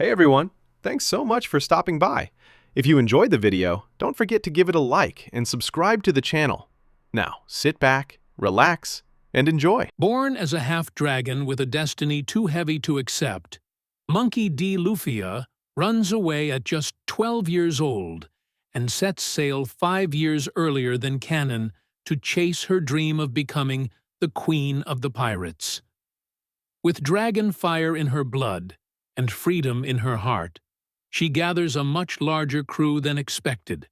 Hey everyone, thanks so much for stopping by. If you enjoyed the video, don't forget to give it a like and subscribe to the channel. Now, sit back, relax, and enjoy. Born as a half-dragon with a destiny too heavy to accept, Monkey D. Luffy runs away at just 12 years old and sets sail 5 years earlier than canon to chase her dream of becoming the Queen of the Pirates. With dragon fire in her blood and freedom in her heart, she gathers a much larger crew than expected,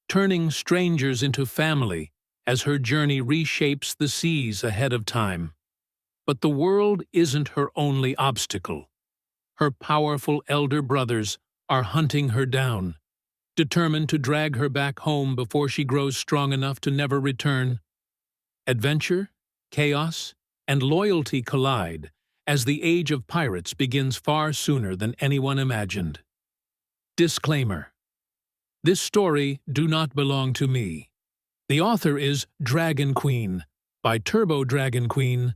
turning strangers into family as her journey reshapes the seas ahead of time. But the world isn't her only obstacle. Her powerful elder brothers are hunting her down, determined to drag her back home before she grows strong enough to never return. Adventure, chaos, and loyalty collide as the age of pirates begins far sooner than anyone imagined. Disclaimer: this story do not belong to me. The author is Dragon Queen by TurboDragonQueen.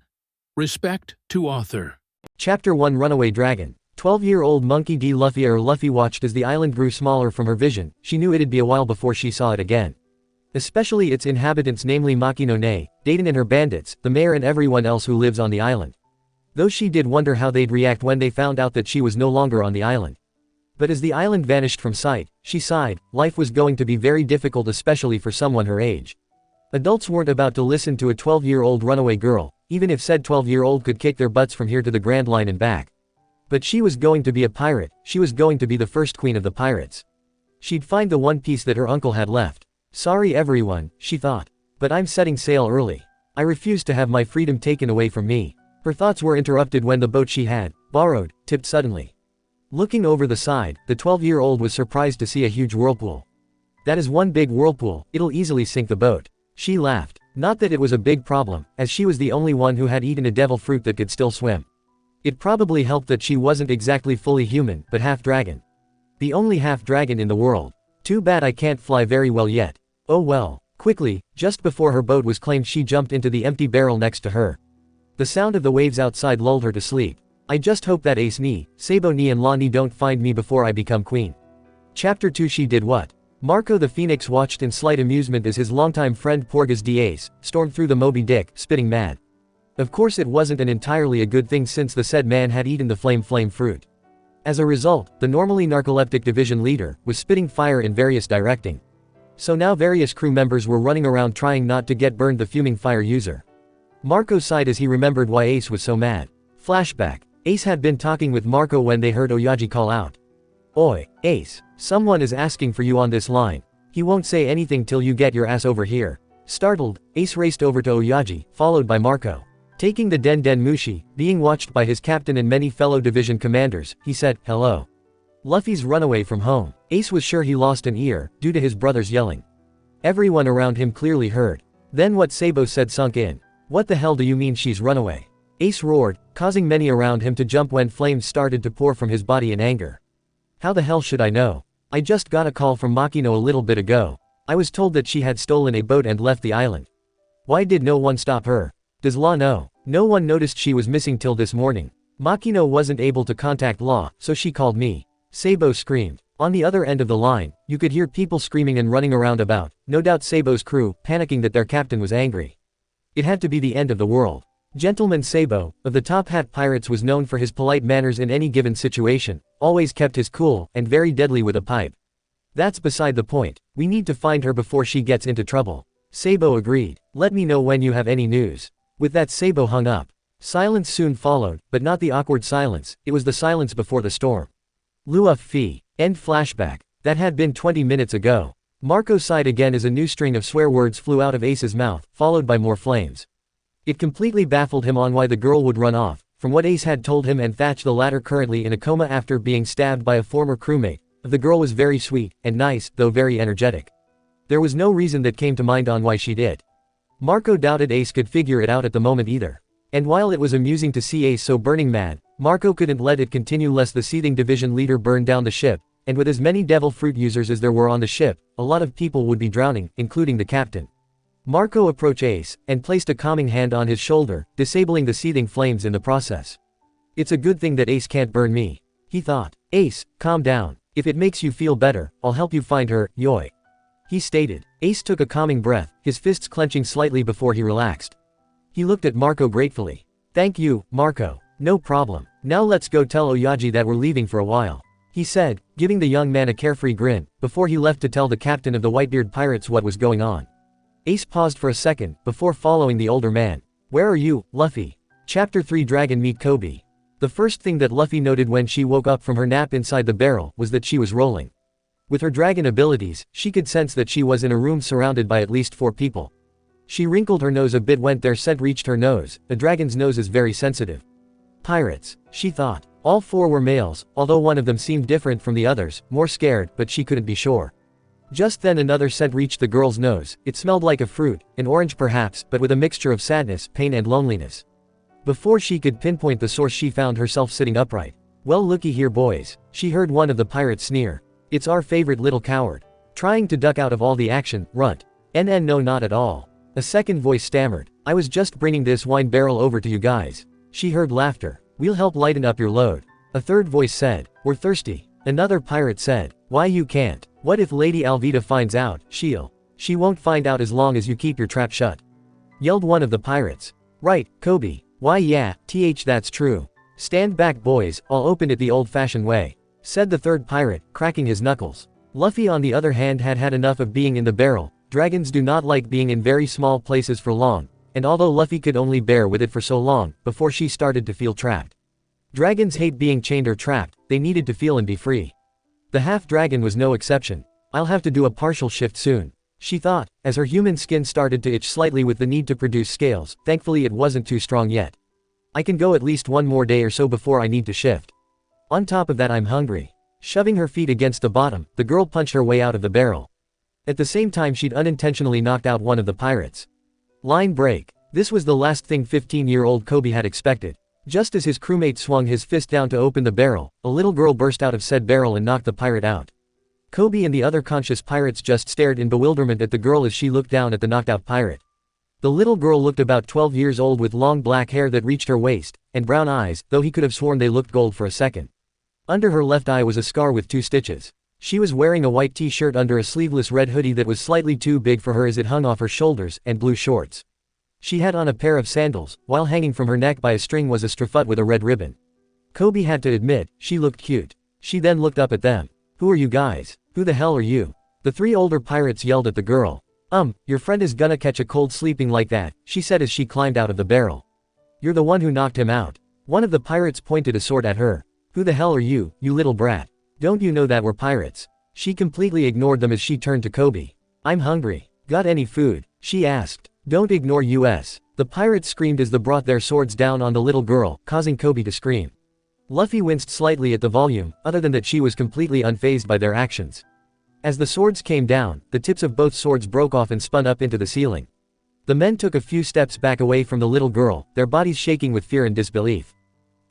Respect to author. Chapter 1 Runaway Dragon. 12-year-old Monkey D. Luffy watched as the island grew smaller from her vision. She knew it'd be a while before she saw it again. Especially its inhabitants, namely Maki no Ne, Dayton and her bandits, the mayor and everyone else who lives on the island. Though she did wonder how they'd react when they found out that she was no longer on the island. But as the island vanished from sight, she sighed. Life was going to be very difficult, especially for someone her age. Adults weren't about to listen to a 12-year-old runaway girl, even if said 12-year-old could kick their butts from here to the Grand Line and back. But she was going to be a pirate. She was going to be the first queen of the pirates. She'd find the one piece that her uncle had left. Sorry everyone, she thought. But I'm setting sail early. I refuse to have my freedom taken away from me. Her thoughts were interrupted when the boat she had borrowed tipped suddenly. Looking over the side, the 12-year-old was surprised to see a huge whirlpool. That is one big whirlpool, it'll easily sink the boat. She laughed. Not that it was a big problem, as she was the only one who had eaten a devil fruit that could still swim. It probably helped that she wasn't exactly fully human, but half-dragon. The only half-dragon in the world. Too bad I can't fly very well yet. Oh well. Quickly, just before her boat was claimed, she jumped into the empty barrel next to her. The sound of the waves outside lulled her to sleep. I just hope that Ace ni, Sabo ni and La ni don't find me before I become queen. Chapter 2 She did what? Marco the Phoenix watched in slight amusement as his longtime friend Porgas the Ace stormed through the Moby Dick, spitting mad. Of course it wasn't an entirely a good thing since the said man had eaten the flame fruit. As a result, the normally narcoleptic division leader was spitting fire in various directing. So now various crew members were running around trying not to get burned, the fuming fire user. Marco sighed as he remembered why Ace was so mad. Flashback. Ace had been talking with Marco when they heard Oyaji call out. Oi, Ace, someone is asking for you on this line. He won't say anything till you get your ass over here. Startled, Ace raced over to Oyaji, followed by Marco. Taking the Den Mushi, being watched by his captain and many fellow division commanders, he said, hello. Luffy's runaway from home. Ace was sure he lost an ear, due to his brothers yelling. Everyone around him clearly heard. Then what Sabo said sunk in. What the hell do you mean she's run away? Ace roared, causing many around him to jump when flames started to pour from his body in anger. How the hell should I know? I just got a call from Makino a little bit ago. I was told that she had stolen a boat and left the island. Why did no one stop her? Does Law know? No one noticed she was missing till this morning. Makino wasn't able to contact Law, so she called me. Sabo screamed. On the other end of the line, you could hear people screaming and running around about, no doubt Sabo's crew, panicking that their captain was angry. It had to be the end of the world. Gentleman Sabo, of the Top Hat Pirates, was known for his polite manners in any given situation, always kept his cool, and very deadly with a pipe. That's beside the point. We need to find her before she gets into trouble. Sabo agreed. Let me know when you have any news. With that, Sabo hung up. Silence soon followed, but not the awkward silence, it was the silence before the storm. Luffy. End flashback. That had been 20 minutes ago. Marco sighed again as a new string of swear words flew out of Ace's mouth, followed by more flames. It completely baffled him on why the girl would run off. From what Ace had told him and Thatch, the latter currently in a coma after being stabbed by a former crewmate, the girl was very sweet, and nice, though very energetic. There was no reason that came to mind on why she did. Marco doubted Ace could figure it out at the moment either. And while it was amusing to see Ace so burning mad, Marco couldn't let it continue lest the seething division leader burn down the ship, and with as many devil fruit users as there were on the ship, a lot of people would be drowning, including the captain. Marco approached Ace, and placed a calming hand on his shoulder, disabling the seething flames in the process. It's a good thing that Ace can't burn me. he thought. Ace, calm down. If it makes you feel better, I'll help you find her, yoi. He stated. Ace took a calming breath, his fists clenching slightly before he relaxed. He looked at Marco gratefully. Thank you, Marco. No problem. Now let's go tell Oyaji that we're leaving for a while, he said, giving the young man a carefree grin, before he left to tell the captain of the Whitebeard pirates what was going on. Ace paused for a second, before following the older man. Where are you, Luffy? Chapter 3 Dragon Meet Kobe. The first thing that Luffy noted when she woke up from her nap inside the barrel was that she was rolling. With her dragon abilities, she could sense that she was in a room surrounded by at least 4 people. She wrinkled her nose a bit when their scent reached her nose. A dragon's nose is very sensitive. Pirates, she thought. All 4 were males, although one of them seemed different from the others, more scared, but she couldn't be sure. Just then another scent reached the girl's nose. It smelled like a fruit, an orange perhaps, but with a mixture of sadness, pain and loneliness. Before she could pinpoint the source, she found herself sitting upright. Well, looky here boys, she heard one of the pirates sneer. It's our favorite little coward. Trying to duck out of all the action, runt. No, not at all. A second voice stammered. I was just bringing this wine barrel over to you guys. She heard laughter. We'll help lighten up your load. A third voice said. We're thirsty. Another pirate said. Why you can't? What if Lady Alvida finds out? She won't find out as long as you keep your trap shut. Yelled one of the pirates. Right, Kobe. Why yeah, that's true. Stand back boys, I'll open it the old-fashioned way, said the third pirate, cracking his knuckles. Luffy on the other hand had had enough of being in the barrel. Dragons do not like being in very small places for long, and although Luffy could only bear with it for so long, before she started to feel trapped. Dragons hate being chained or trapped, they needed to feel and be free. The half-dragon was no exception. I'll have to do a partial shift soon, she thought, as her human skin started to itch slightly with the need to produce scales. Thankfully it wasn't too strong yet. I can go at least 1 more day or so before I need to shift. On top of that I'm hungry. Shoving her feet against the bottom, the girl punched her way out of the barrel. At the same time she'd unintentionally knocked out one of the pirates. Line break. This was the last thing 15-year-old Kobe had expected. Just as his crewmate swung his fist down to open the barrel, a little girl burst out of said barrel and knocked the pirate out. Kobe and the other conscious pirates just stared in bewilderment at the girl as she looked down at the knocked-out pirate. The little girl looked about 12 years old with long black hair that reached her waist, and brown eyes, though he could have sworn they looked gold for a second. Under her left eye was a scar with 2 stitches. She was wearing a white t-shirt under a sleeveless red hoodie that was slightly too big for her as it hung off her shoulders, and blue shorts. She had on a pair of sandals, while hanging from her neck by a string was a strafut with a red ribbon. Kobe had to admit, she looked cute. She then looked up at them. Who are you guys? Who the hell are you? The 3 older pirates yelled at the girl. Your friend is gonna catch a cold sleeping like that, she said as she climbed out of the barrel. You're the one who knocked him out. One of the pirates pointed a sword at her. Who the hell are you, you little brat? Don't you know that we're pirates? She completely ignored them as she turned to Kobe. I'm hungry. Got any food? She asked. Don't ignore us. The pirates screamed as they brought their swords down on the little girl, causing Kobe to scream. Luffy winced slightly at the volume, other than that she was completely unfazed by their actions. As the swords came down, the tips of both swords broke off and spun up into the ceiling. The men took a few steps back away from the little girl, their bodies shaking with fear and disbelief.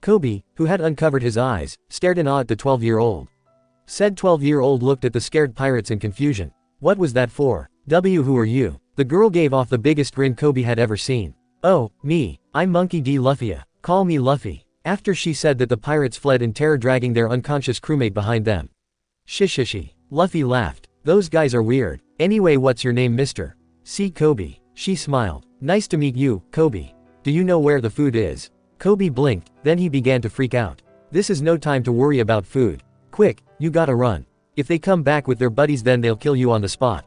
Kobe, who had uncovered his eyes, stared in awe at the 12-year-old. Said 12-year-old looked at the scared pirates in confusion. What was that for? Who are you? The girl gave off the biggest grin Kobe had ever seen. Oh, me. I'm Monkey D. Luffy. Call me Luffy. After she said that the pirates fled in terror dragging their unconscious crewmate behind them. Shishishi. Luffy laughed. Those guys are weird. Anyway, what's your name, mister? See Kobe. She smiled. Nice to meet you, Kobe. Do you know where the food is? Kobe blinked, then he began to freak out. This is no time to worry about food. Quick, you gotta run. If they come back with their buddies then they'll kill you on the spot.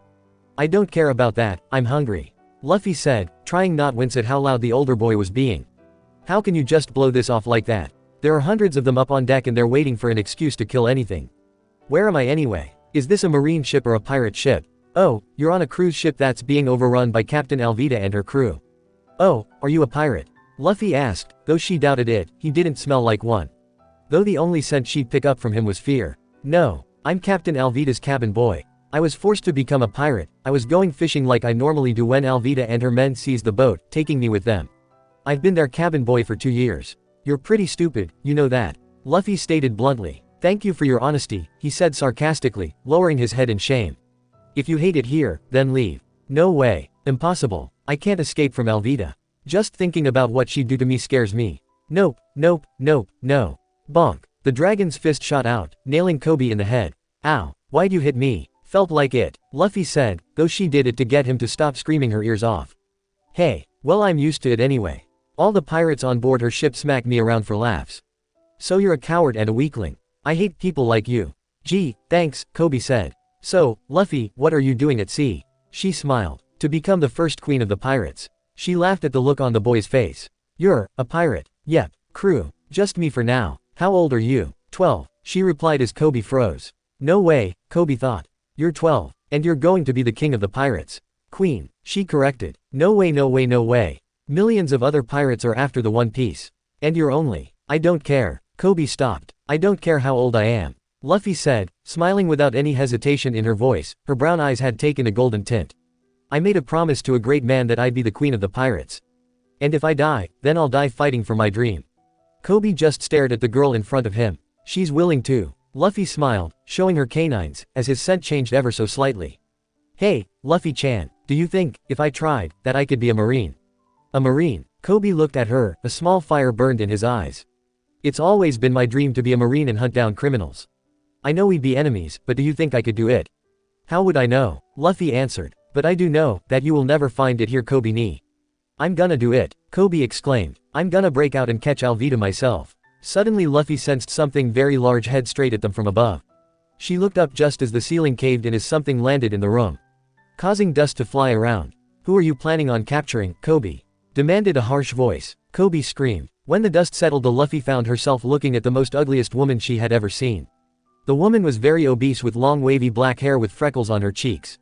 I don't care about that, I'm hungry. Luffy said, trying not wince at how loud the older boy was being. How can you just blow this off like that? There are hundreds of them up on deck and they're waiting for an excuse to kill anything. Where am I anyway? Is this a marine ship or a pirate ship? Oh, you're on a cruise ship that's being overrun by Captain Alvida and her crew. Oh, are you a pirate? Luffy asked, though she doubted it, he didn't smell like one. Though the only scent she'd pick up from him was fear. No, I'm Captain Alvida's cabin boy. I was forced to become a pirate. I was going fishing like I normally do when Alvida and her men seized the boat, taking me with them. I've been their cabin boy for 2 years. You're pretty stupid, you know that. Luffy stated bluntly. Thank you for your honesty, he said sarcastically, lowering his head in shame. If you hate it here, then leave. No way. Impossible. I can't escape from Alvida. Just thinking about what she'd do to me scares me. Nope, nope, nope, no. Bonk. The dragon's fist shot out, nailing Kobe in the head. Ow, why'd you hit me? Felt like it, Luffy said, though she did it to get him to stop screaming her ears off. Hey, well I'm used to it anyway. All the pirates on board her ship smack me around for laughs. So you're a coward and a weakling. I hate people like you. Gee, thanks, Kobe said. So, Luffy, what are you doing at sea? She smiled. To become the first queen of the pirates. She laughed at the look on the boy's face. You're a pirate. Yep, crew. Just me for now. How old are you? 12, she replied as Kobe froze. No way, Kobe thought. You're 12, and you're going to be the king of the pirates. Queen, she corrected. No way, no way, no way. Millions of other pirates are after the One Piece. And you're only. I don't care. Kobe stopped. I don't care how old I am. Luffy said, smiling without any hesitation in her voice. Her brown eyes had taken a golden tint. I made a promise to a great man that I'd be the queen of the pirates. And if I die, then I'll die fighting for my dream. Kobe just stared at the girl in front of him. She's willing to. Luffy smiled, showing her canines, as his scent changed ever so slightly. Hey, Luffy-chan, do you think, if I tried, that I could be a marine? A marine? Kobe looked at her, a small fire burned in his eyes. It's always been my dream to be a marine and hunt down criminals. I know we'd be enemies, but do you think I could do it? How would I know? Luffy answered. But I do know, that you will never find it here, Kobe ni. I'm gonna do it, Kobe exclaimed. I'm gonna break out and catch Alvida myself. Suddenly Luffy sensed something very large head straight at them from above. She looked up just as the ceiling caved in as something landed in the room, causing dust to fly around. Who are you planning on capturing, Kobe? Demanded a harsh voice. Kobe screamed. When the dust settled, the Luffy found herself looking at the most ugliest woman she had ever seen. The woman was very obese with long wavy black hair with freckles on her cheeks.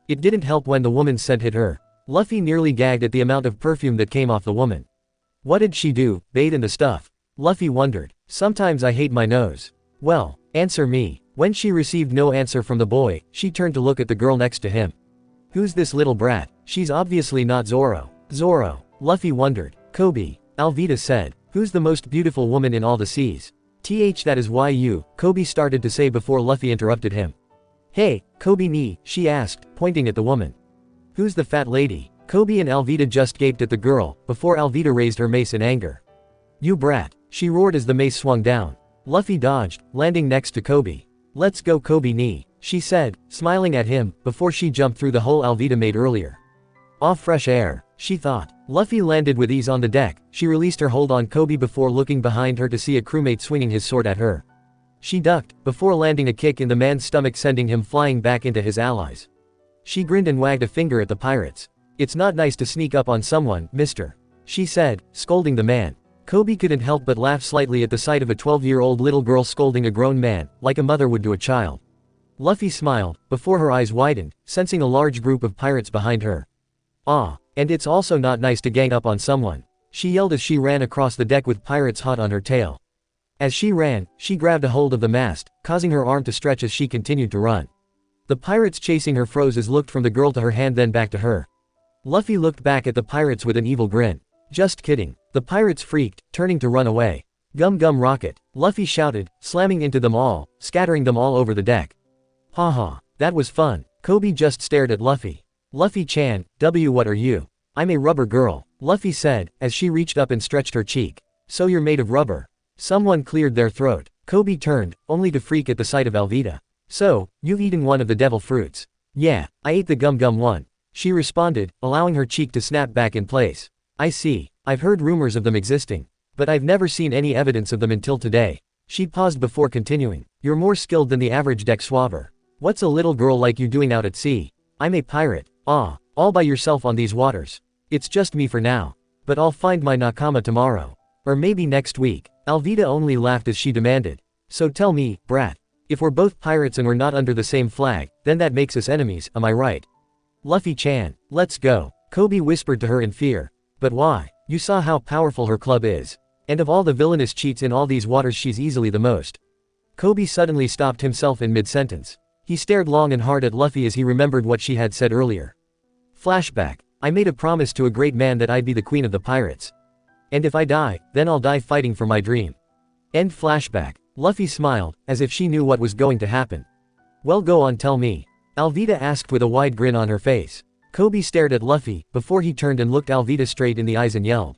It didn't help when the woman's scent hit her. Luffy nearly gagged at the amount of perfume that came off the woman. What did she do, bathe in the stuff? Luffy wondered. Sometimes I hate my nose. Well, answer me. When she received no answer from the boy, she turned to look at the girl next to him. Who's this little brat? She's obviously not Zoro. Zoro, Luffy wondered. Kobe, Alvida said. Who's the most beautiful woman in all the seas? That is you, Kobe started to say before Luffy interrupted him. Hey, Kobe ni, she asked, pointing at the woman. Who's the fat lady? Kobe and Alvida just gaped at the girl, before Alvida raised her mace in anger. You brat, she roared as the mace swung down. Luffy dodged, landing next to Kobe. Let's go, Kobe ni, she said, smiling at him, before she jumped through the hole Alvida made earlier. Off fresh air, she thought. Luffy landed with ease on the deck. She released her hold on Kobe before looking behind her to see a crewmate swinging his sword at her. She ducked, before landing a kick in the man's stomach, sending him flying back into his allies. She grinned and wagged a finger at the pirates. It's not nice to sneak up on someone, mister, she said, scolding the man. Kobe couldn't help but laugh slightly at the sight of a 12-year-old little girl scolding a grown man, like a mother would do a child. Luffy smiled, before her eyes widened, sensing a large group of pirates behind her. Ah, and it's also not nice to gang up on someone, she yelled as she ran across the deck with pirates hot on her tail. As she ran, she grabbed a hold of the mast, causing her arm to stretch as she continued to run. The pirates chasing her froze as looked from the girl to her hand then back to her. Luffy looked back at the pirates with an evil grin. Just kidding. The pirates freaked, turning to run away. Gum gum rocket, Luffy shouted, slamming into them all, scattering them all over the deck. Haha, that was fun. Kobe just stared at Luffy. Luffy-chan, what are you? I'm a rubber girl, Luffy said, as she reached up and stretched her cheek. So you're made of rubber. Someone cleared their throat. Kobe turned, only to freak at the sight of Alvida. So, you've eaten one of the devil fruits. Yeah, I ate the gum gum one, she responded, allowing her cheek to snap back in place. I see. I've heard rumors of them existing, but I've never seen any evidence of them until today. She paused before continuing. You're more skilled than the average deck swabber. What's a little girl like you doing out at sea? I'm a pirate. Ah, all by yourself on these waters. It's just me for now. But I'll find my nakama tomorrow. Or maybe next week. Alvida only laughed as she demanded. So tell me, brat. If we're both pirates and we're not under the same flag, then that makes us enemies, am I right? Luffy-chan, let's go, Kobe whispered to her in fear. But why? You saw how powerful her club is. And of all the villainous cheats in all these waters, she's easily the most. Kobe suddenly stopped himself in mid-sentence. He stared long and hard at Luffy as he remembered what she had said earlier. Flashback. I made a promise to a great man that I'd be the queen of the pirates. And if I die, then I'll die fighting for my dream. End flashback. Luffy smiled, as if she knew what was going to happen. Well, go on, tell me. Alvida asked with a wide grin on her face. Kobe stared at Luffy, before he turned and looked Alvida straight in the eyes and yelled.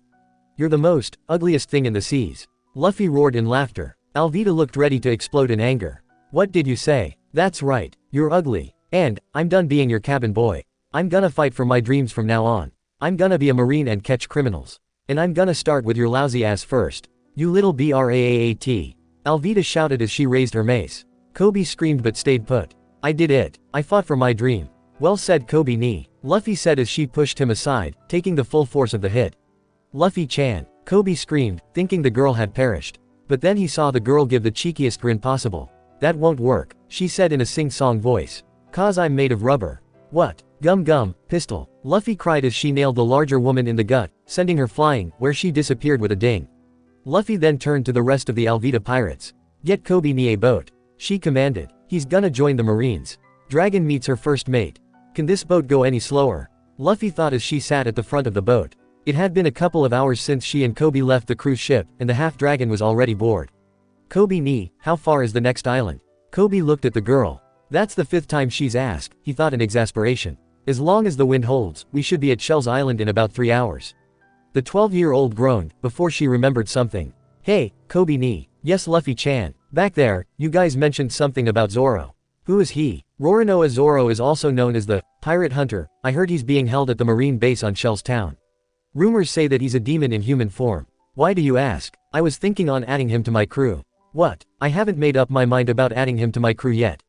You're the most, ugliest thing in the seas. Luffy roared in laughter. Alvida looked ready to explode in anger. What did you say? That's right, you're ugly. And, I'm done being your cabin boy. I'm gonna fight for my dreams from now on. I'm gonna be a marine and catch criminals. And I'm gonna start with your lousy ass first. You little braat. Alvida shouted as she raised her mace. Kobe screamed but stayed put. I did it. I fought for my dream. Well said, Kobe ni. Luffy said as she pushed him aside, taking the full force of the hit. Luffy-chan. Kobe screamed, thinking the girl had perished. But then he saw the girl give the cheekiest grin possible. That won't work, she said in a sing-song voice. 'Cause I'm made of rubber. What? Gum gum, pistol. Luffy cried as she nailed the larger woman in the gut, sending her flying, where she disappeared with a ding. Luffy then turned to the rest of the Alvida pirates. Get Kobe ni a boat. She commanded. He's gonna join the Marines. Dragon meets her first mate. Can this boat go any slower? Luffy thought as she sat at the front of the boat. It had been a couple of hours since she and Kobe left the cruise ship, and the half-dragon was already bored. Kobe ni, how far is the next island? Kobe looked at the girl. That's the 5th time she's asked, he thought in exasperation. As long as the wind holds, we should be at Shell's Island in about 3 hours. The 12-year-old groaned, before she remembered something. Hey, Kobe ni. Yes, Luffy-chan. Back there, you guys mentioned something about Zoro. Who is he? Roronoa Zoro is also known as the Pirate Hunter. I heard he's being held at the Marine base on Shell's Town. Rumors say that he's a demon in human form. Why do you ask? I was thinking on adding him to my crew. What? I haven't made up my mind about adding him to my crew yet.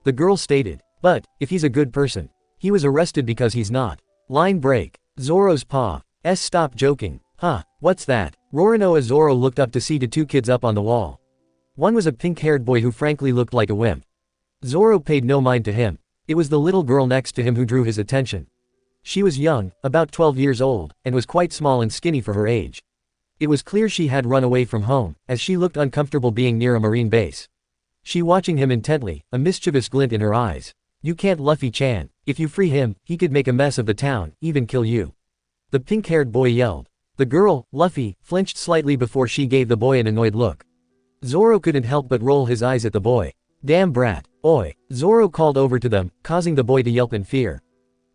The girl stated. But, if he's a good person. He was arrested because he's not. Line break. Zoro's paw. Stop joking. Huh, what's that? Roronoa Zoro looked up to see the 2 kids up on the wall. One was a pink-haired boy who frankly looked like a wimp. Zoro paid no mind to him. It was the little girl next to him who drew his attention. She was young, about 12 years old, and was quite small and skinny for her age. It was clear she had run away from home, as she looked uncomfortable being near a marine base. She watching him intently, a mischievous glint in her eyes. You can't, Luffy-chan. If you free him, he could make a mess of the town, even kill you. The pink-haired boy yelled. The girl, Luffy, flinched slightly before she gave the boy an annoyed look. Zoro couldn't help but roll his eyes at the boy. Damn brat. Oi. Zoro called over to them, causing the boy to yelp in fear.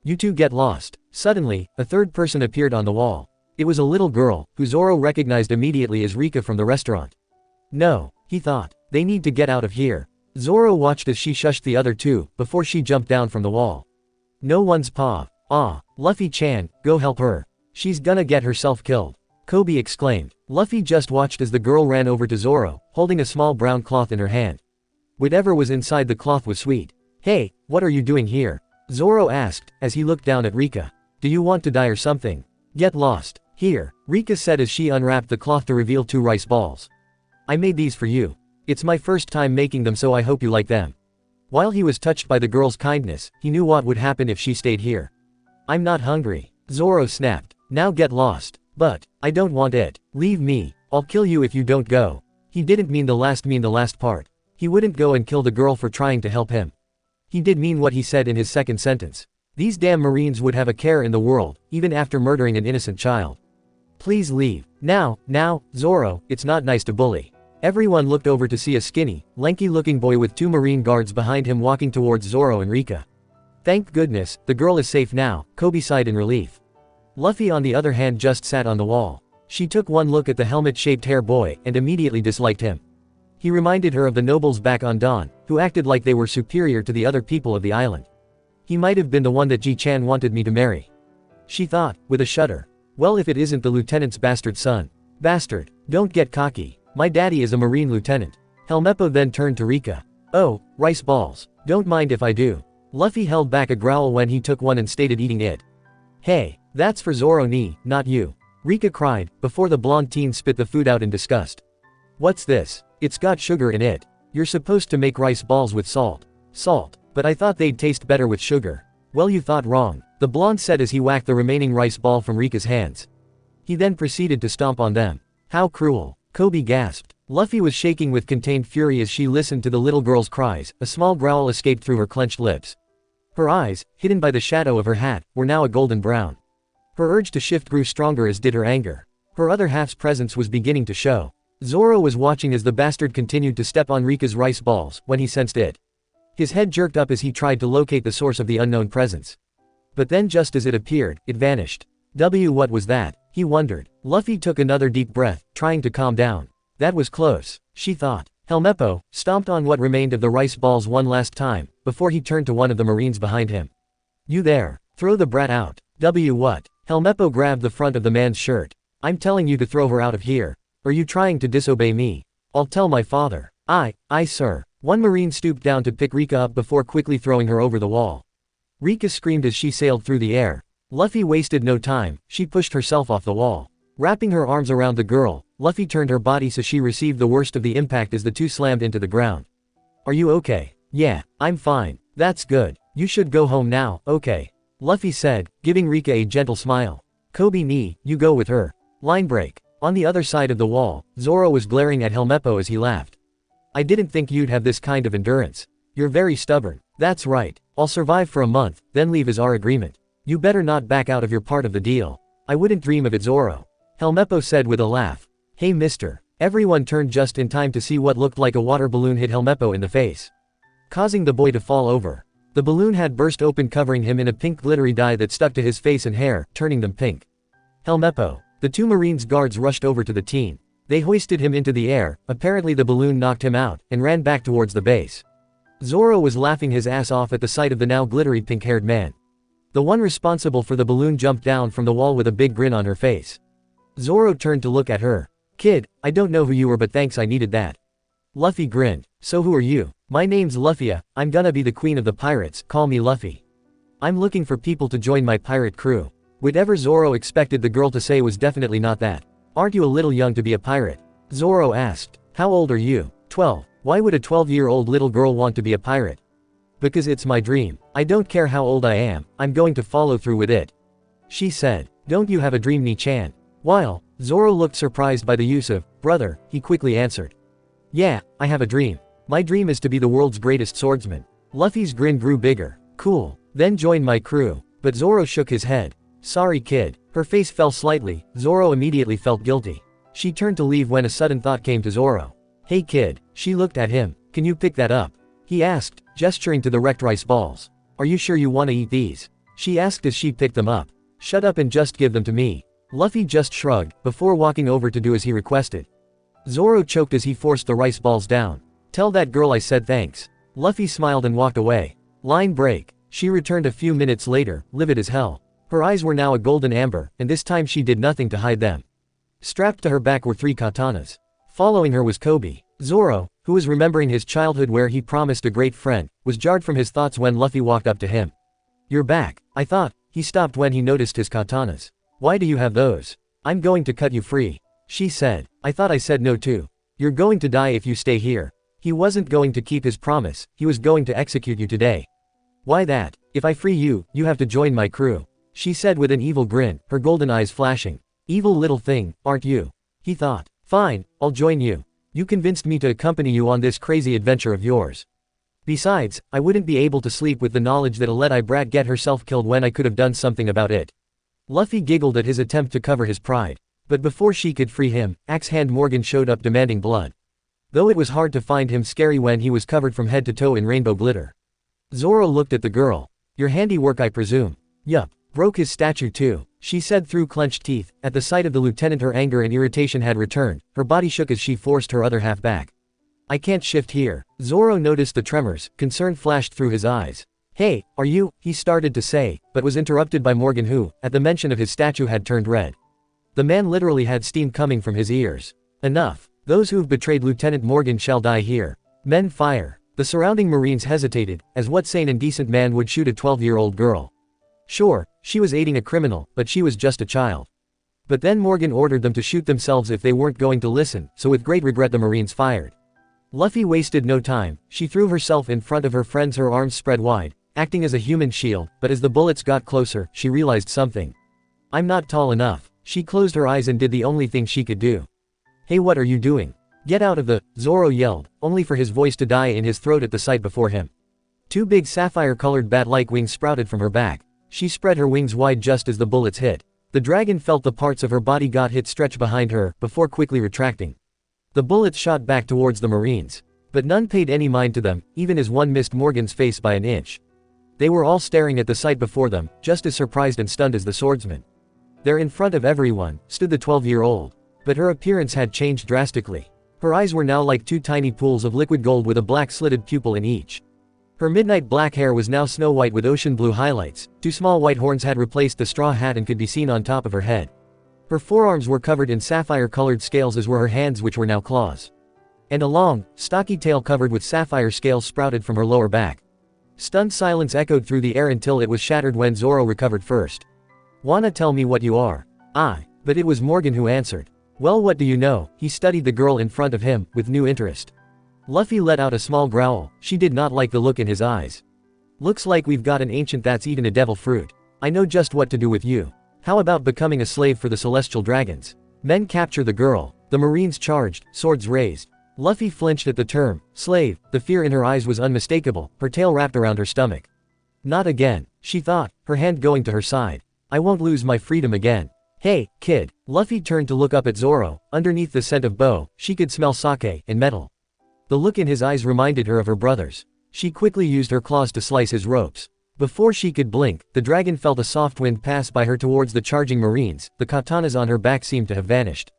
You two get lost. Suddenly, a third person appeared on the wall. It was a little girl, who Zoro recognized immediately as Rika from the restaurant. No, he thought. They need to get out of here. Zoro watched as she shushed the other two, before she jumped down from the wall. No one's paw. Ah, Luffy-chan, go help her. She's gonna get herself killed. Kobe exclaimed. Luffy just watched as the girl ran over to Zoro, holding a small brown cloth in her hand. Whatever was inside the cloth was sweet. Hey, what are you doing here? Zoro asked, as he looked down at Rika. Do you want to die or something? Get lost. Here, Rika said as she unwrapped the cloth to reveal 2 rice balls. I made these for you. It's my first time making them, so I hope you like them. While he was touched by the girl's kindness, he knew what would happen if she stayed here. I'm not hungry. Zoro snapped. Now get lost. But, I don't want it. Leave me. I'll kill you if you don't go. He didn't mean the last part. He wouldn't go and kill the girl for trying to help him. He did mean what he said in his second sentence. These damn Marines would have a care in the world, even after murdering an innocent child. Please leave. Now, Zoro, it's not nice to bully. Everyone looked over to see a skinny, lanky-looking boy with 2 Marine guards behind him walking towards Zoro and Rika. Thank goodness, the girl is safe now, Kobe sighed in relief. Luffy on the other hand just sat on the wall. She took one look at the helmet-shaped hair boy, and immediately disliked him. He reminded her of the nobles back on Dawn, who acted like they were superior to the other people of the island. He might have been the one that Ji-chan wanted me to marry. She thought, with a shudder. Well, if it isn't the lieutenant's bastard son. Bastard, don't get cocky. My daddy is a marine lieutenant. Helmeppo then turned to Rika. Oh, rice balls. Don't mind if I do. Luffy held back a growl when he took one and stated eating it. Hey, that's for Zoro ni, not you. Rika cried, before the blonde teen spit the food out in disgust. What's this? It's got sugar in it. You're supposed to make rice balls with salt. Salt, but I thought they'd taste better with sugar. Well, you thought wrong, the blonde said as he whacked the remaining rice ball from Rika's hands. He then proceeded to stomp on them. How cruel. Kobe gasped. Luffy was shaking with contained fury as she listened to the little girl's cries. A small growl escaped through her clenched lips. Her eyes, hidden by the shadow of her hat, were now a golden brown. Her urge to shift grew stronger as did her anger. Her other half's presence was beginning to show. Zoro was watching as the bastard continued to step on Rika's rice balls, when he sensed it. His head jerked up as he tried to locate the source of the unknown presence. But then just as it appeared, it vanished. What was that? He wondered. Luffy took another deep breath, trying to calm down. That was close, she thought. Helmeppo stomped on what remained of the rice balls one last time, before he turned to one of the Marines behind him. "You there, throw the brat out." What? Helmeppo grabbed the front of the man's shirt. "I'm telling you to throw her out of here. Are you trying to disobey me? I'll tell my father." Aye sir." One Marine stooped down to pick Rika up before quickly throwing her over the wall. Rika screamed as she sailed through the air. Luffy wasted no time, she pushed herself off the wall. Wrapping her arms around the girl, Luffy turned her body so she received the worst of the impact as the two slammed into the ground. "Are you okay?" "Yeah, I'm fine." "That's good. You should go home now, okay?" Luffy said, giving Rika a gentle smile. "Kobe ni, you go with her." Line break. On the other side of the wall, Zoro was glaring at Helmeppo as he laughed. "I didn't think you'd have this kind of endurance. You're very stubborn." "That's right. I'll survive for a month, then leave is our agreement. You better not back out of your part of the deal." "I wouldn't dream of it, Zoro," Helmeppo said with a laugh. "Hey mister." Everyone turned just in time to see what looked like a water balloon hit Helmeppo in the face, causing the boy to fall over. The balloon had burst open, covering him in a pink glittery dye that stuck to his face and hair, turning them pink. "Helmeppo." The two Marines guards rushed over to the teen. They hoisted him into the air, apparently the balloon knocked him out, and ran back towards the base. Zoro was laughing his ass off at the sight of the now glittery pink-haired man. The one responsible for the balloon jumped down from the wall with a big grin on her face. Zoro turned to look at her. "Kid, I don't know who you were, but thanks, I needed that." Luffy grinned. "So who are you?" "My name's Luffy, I'm gonna be the queen of the pirates, call me Luffy. I'm looking for people to join my pirate crew." Whatever Zoro expected the girl to say was definitely not that. "Aren't you a little young to be a pirate?" Zoro asked. "How old are you?" 12. Why would a 12-year-old little girl want to be a pirate? "Because it's my dream. I don't care how old I am, I'm going to follow through with it," she said. "Don't you have a dream, Ni-chan?" While Zoro looked surprised by the use of brother, he quickly answered. "Yeah, I have a dream. My dream is to be the world's greatest swordsman." Luffy's grin grew bigger. "Cool, then join my crew." But Zoro shook his head. "Sorry kid." Her face fell slightly. Zoro immediately felt guilty. She turned to leave when a sudden thought came to Zoro. "Hey kid." She looked at him. "Can you pick that up?" he asked, gesturing to the wrecked rice balls. "Are you sure you want to eat these?" she asked as she picked them up. "Shut up and just give them to me." Luffy just shrugged, before walking over to do as he requested. Zoro choked as he forced the rice balls down. "Tell that girl I said thanks." Luffy smiled and walked away. Line break. She returned a few minutes later, livid as hell. Her eyes were now a golden amber, and this time she did nothing to hide them. Strapped to her back were 3 katanas. Following her was Kobe. Zoro, who was remembering his childhood where he promised a great friend, was jarred from his thoughts when Luffy walked up to him. "You're back, I thought." He stopped when he noticed his katanas. "Why do you have those?" "I'm going to cut you free," she said. "I thought I said no too. You're going to die if you stay here." He wasn't going to keep his promise, he was going to execute you today. "Why that? If I free you, you have to join my crew," she said with an evil grin, her golden eyes flashing. "Evil little thing, aren't you?" he thought. "Fine, I'll join you. You convinced me to accompany you on this crazy adventure of yours. Besides, I wouldn't be able to sleep with the knowledge that a let-eye brat get herself killed when I could have done something about it." Luffy giggled at his attempt to cover his pride. But before she could free him, Axe-Hand Morgan showed up demanding blood. Though it was hard to find him scary when he was covered from head to toe in rainbow glitter. Zoro looked at the girl. "Your handiwork, I presume." "Yup. Broke his statue too," she said through clenched teeth. At the sight of the lieutenant her anger and irritation had returned, her body shook as she forced her other half back. "I can't shift here." Zoro noticed the tremors, concern flashed through his eyes. "Hey, are you?" he started to say, but was interrupted by Morgan who, at the mention of his statue had turned red. The man literally had steam coming from his ears. "Enough. Those who've betrayed Lieutenant Morgan shall die here." "Men fire." The surrounding Marines hesitated, as what sane and decent man would shoot a 12-year-old girl? Sure, she was aiding a criminal, but she was just a child. But then Morgan ordered them to shoot themselves if they weren't going to listen, so with great regret the Marines fired. Luffy wasted no time. She threw herself in front of her friends, her arms spread wide, acting as a human shield, but as the bullets got closer, she realized something. "I'm not tall enough." She closed her eyes and did the only thing she could do. "Hey, what are you doing?" "Get out of the," Zoro yelled, only for his voice to die in his throat at the sight before him. 2 big sapphire-colored bat-like wings sprouted from her back. She spread her wings wide just as the bullets hit. The dragon felt the parts of her body got hit stretch behind her, before quickly retracting. The bullets shot back towards the Marines. But none paid any mind to them, even as one missed Morgan's face by an inch. They were all staring at the sight before them, just as surprised and stunned as the swordsman. There in front of everyone, stood the 12-year-old. But her appearance had changed drastically. Her eyes were now like two tiny pools of liquid gold with a black slitted pupil in each. Her midnight black hair was now snow white with ocean blue highlights, two small white horns had replaced the straw hat and could be seen on top of her head. Her forearms were covered in sapphire-colored scales as were her hands which were now claws. And a long, stocky tail covered with sapphire scales sprouted from her lower back. Stunned silence echoed through the air until it was shattered when Zoro recovered first. "Wanna tell me what you are?" But it was Morgan who answered. "Well, what do you know?" He studied the girl in front of him, with new interest. Luffy let out a small growl. She did not like the look in his eyes. "Looks like we've got an ancient that's eaten a devil fruit. I know just what to do with you. How about becoming a slave for the celestial dragons?" Men capture the girl. The Marines charged, swords raised. Luffy flinched at the term, slave. The fear in her eyes was unmistakable, her tail wrapped around her stomach. "Not again," she thought, her hand going to her side. "I won't lose my freedom again." "Hey, kid." Luffy turned to look up at Zoro. Underneath the scent of bow, she could smell sake and metal. The look in his eyes reminded her of her brothers. She quickly used her claws to slice his ropes. Before she could blink, the dragon felt a soft wind pass by her towards the charging Marines. The katanas on her back seemed to have vanished.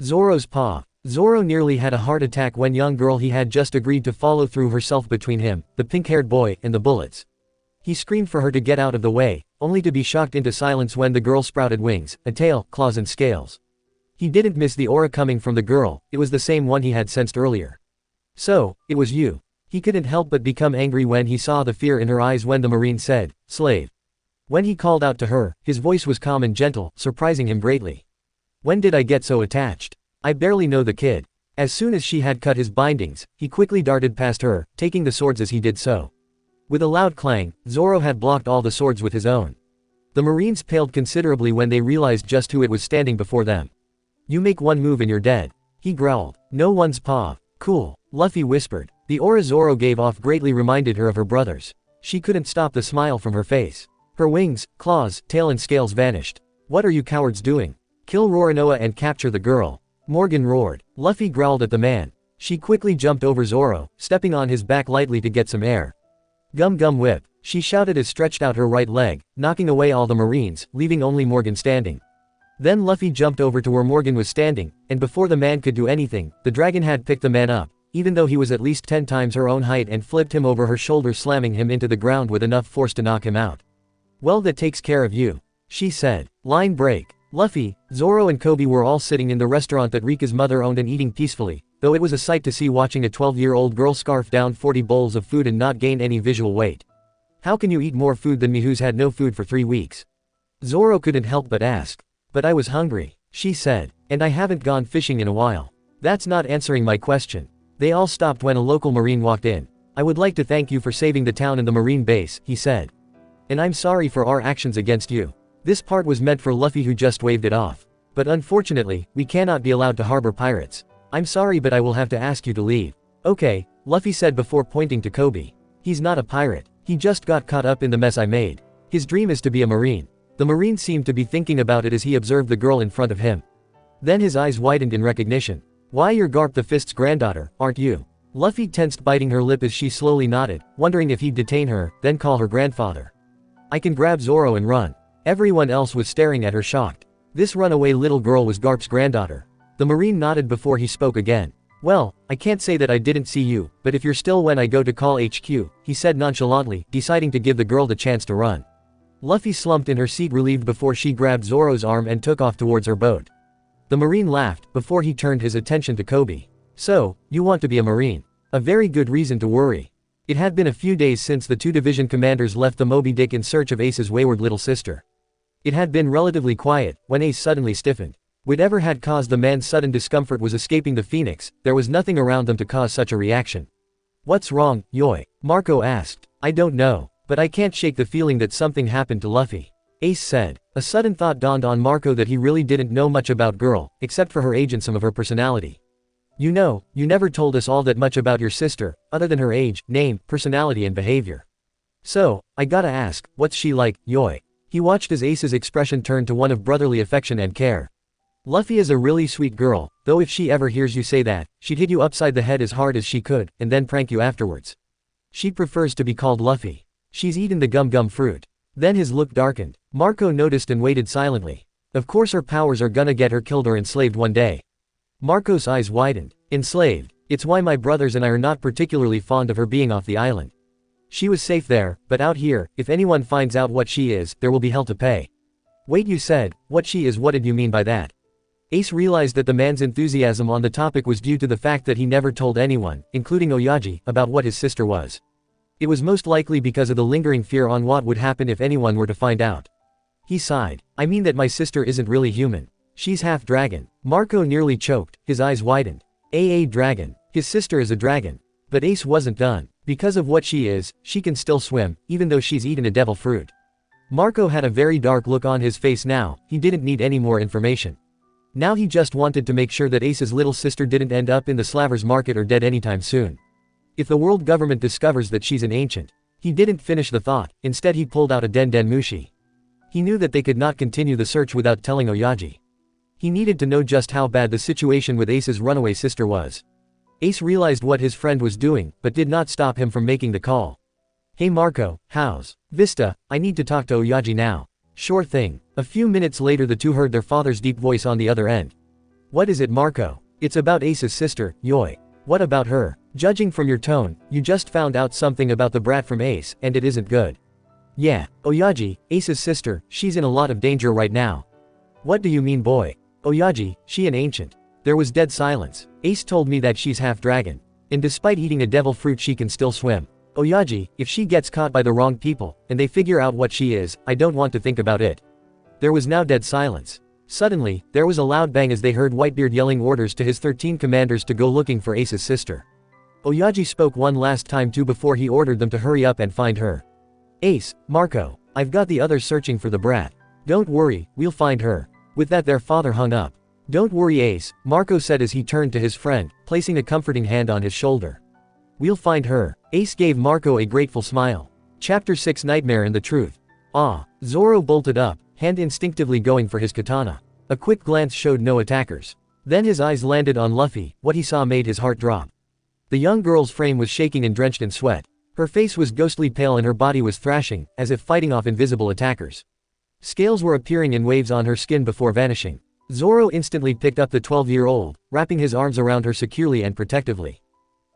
Zoro's paw. Zoro nearly had a heart attack when young girl he had just agreed to follow threw herself between him, the pink-haired boy, and the bullets. He screamed for her to get out of the way, only to be shocked into silence when the girl sprouted wings, a tail, claws and scales. He didn't miss the aura coming from the girl, it was the same one he had sensed earlier. "So, it was you." He couldn't help but become angry when he saw the fear in her eyes when the Marine said, "Slave." When he called out to her, his voice was calm and gentle, surprising him greatly. "When did I get so attached? I barely know the kid." As soon as she had cut his bindings, he quickly darted past her, taking the swords as he did so. With a loud clang, Zoro had blocked all the swords with his own. The Marines paled considerably when they realized just who it was standing before them. "You make one move and you're dead," he growled. "No one's paw." "Cool," Luffy whispered. The aura Zoro gave off greatly reminded her of her brothers. She couldn't stop the smile from her face. Her wings, claws, tail and scales vanished. "What are you cowards doing? Kill Roronoa and capture the girl." Morgan roared. Luffy growled at the man. She quickly jumped over Zoro, stepping on his back lightly to get some air. "Gum gum whip," she shouted as stretched out her right leg, knocking away all the Marines, leaving only Morgan standing. Then Luffy jumped over to where Morgan was standing, and before the man could do anything, the dragon had picked the man up, even though he was at least 10 times her own height, and flipped him over her shoulder, slamming him into the ground with enough force to knock him out. "Well, that takes care of you," she said. Line break. Luffy, Zoro and Kobe were all sitting in the restaurant that Rika's mother owned and eating peacefully, though it was a sight to see watching a 12-year-old girl scarf down 40 bowls of food and not gain any visual weight. "How can you eat more food than me who's had no food for 3 weeks? Zoro couldn't help but ask. "But I was hungry," she said. "And I haven't gone fishing in a while." "That's not answering my question." They all stopped when a local Marine walked in. "I would like to thank you for saving the town and the Marine base," he said. "And I'm sorry for our actions against you." This part was meant for Luffy, who just waved it off. "But unfortunately, we cannot be allowed to harbor pirates. I'm sorry, but I will have to ask you to leave." "Okay," Luffy said before pointing to Kobe. "He's not a pirate. He just got caught up in the mess I made. His dream is to be a Marine." The Marine seemed to be thinking about it as he observed the girl in front of him. Then his eyes widened in recognition. "Why, you're Garp the Fist's granddaughter, aren't you?" Luffy tensed, biting her lip as she slowly nodded, wondering if he'd detain her, then call her grandfather. "I can grab Zoro and run." Everyone else was staring at her shocked. This runaway little girl was Garp's granddaughter. The Marine nodded before he spoke again. "Well, I can't say that I didn't see you, but if you're still when I go to call HQ, he said nonchalantly, deciding to give the girl the chance to run. Luffy slumped in her seat, relieved, before she grabbed Zoro's arm and took off towards her boat. The Marine laughed, before he turned his attention to Kobe. "So, you want to be a Marine? A very good reason to worry." It had been a few days since the 2 division commanders left the Moby Dick in search of Ace's wayward little sister. It had been relatively quiet, when Ace suddenly stiffened. Whatever had caused the man's sudden discomfort was escaping the Phoenix. There was nothing around them to cause such a reaction. "What's wrong, Yoi?" Marco asked. "I don't know, but I can't shake the feeling that something happened to Luffy," Ace said. A sudden thought dawned on Marco that he really didn't know much about girl, except for her age and some of her personality. "You know, you never told us all that much about your sister, other than her age, name, personality and behavior. So, I gotta ask, what's she like, Yoi?" He watched as Ace's expression turned to one of brotherly affection and care. "Luffy is a really sweet girl, though if she ever hears you say that, she'd hit you upside the head as hard as she could, and then prank you afterwards. She prefers to be called Luffy. She's eaten the gum-gum fruit." Then his look darkened. Marco noticed and waited silently. Of course her powers are gonna get her killed or enslaved one day. Marco's eyes widened. Enslaved. It's why my brothers and I are not particularly fond of her being off the island. She was safe there, but out here, if anyone finds out what she is, there will be hell to pay. Wait, you said, what she is? What did you mean by that? Ace realized that the man's enthusiasm on the topic was due to the fact that he never told anyone, including Oyaji, about what his sister was. It was most likely because of the lingering fear on what would happen if anyone were to find out. He sighed. I mean that my sister isn't really human. She's half dragon. Marco nearly choked, his eyes widened. Dragon. His sister is a dragon. But Ace wasn't done. Because of what she is, she can still swim, even though she's eaten a devil fruit. Marco had a very dark look on his face now. He didn't need any more information. Now he just wanted to make sure that Ace's little sister didn't end up in the slavers market or dead anytime soon. If the world government discovers that she's an ancient. He didn't finish the thought, instead he pulled out a Den Mushi. He knew that they could not continue the search without telling Oyaji. He needed to know just how bad the situation with Ace's runaway sister was. Ace realized what his friend was doing, but did not stop him from making the call. Hey Marco, how's Vista? I need to talk to Oyaji now. Sure thing. A few minutes later the two heard their father's deep voice on the other end. What is it, Marco? It's about Ace's sister, Yoi. What about her? Judging from your tone, you just found out something about the brat from Ace, and it isn't good. Yeah, Oyaji, Ace's sister, she's in a lot of danger right now. What do you mean, boy? Oyaji, she an ancient. There was dead silence. Ace told me that she's half dragon. And despite eating a devil fruit she can still swim. Oyaji, if she gets caught by the wrong people, and they figure out what she is, I don't want to think about it. There was now dead silence. Suddenly, there was a loud bang as they heard Whitebeard yelling orders to his 13 commanders to go looking for Ace's sister. Oyaji spoke one last time too before he ordered them to hurry up and find her. Ace, Marco, I've got the others searching for the brat. Don't worry, we'll find her. With that their father hung up. Don't worry Ace, Marco said as he turned to his friend, placing a comforting hand on his shoulder. We'll find her. Ace gave Marco a grateful smile. Chapter 6 Nightmare and the Truth. Zoro bolted up, hand instinctively going for his katana. A quick glance showed no attackers. Then his eyes landed on Luffy. What he saw made his heart drop. The young girl's frame was shaking and drenched in sweat. Her face was ghostly pale and her body was thrashing, as if fighting off invisible attackers. Scales were appearing in waves on her skin before vanishing. Zoro instantly picked up the 12-year-old, wrapping his arms around her securely and protectively.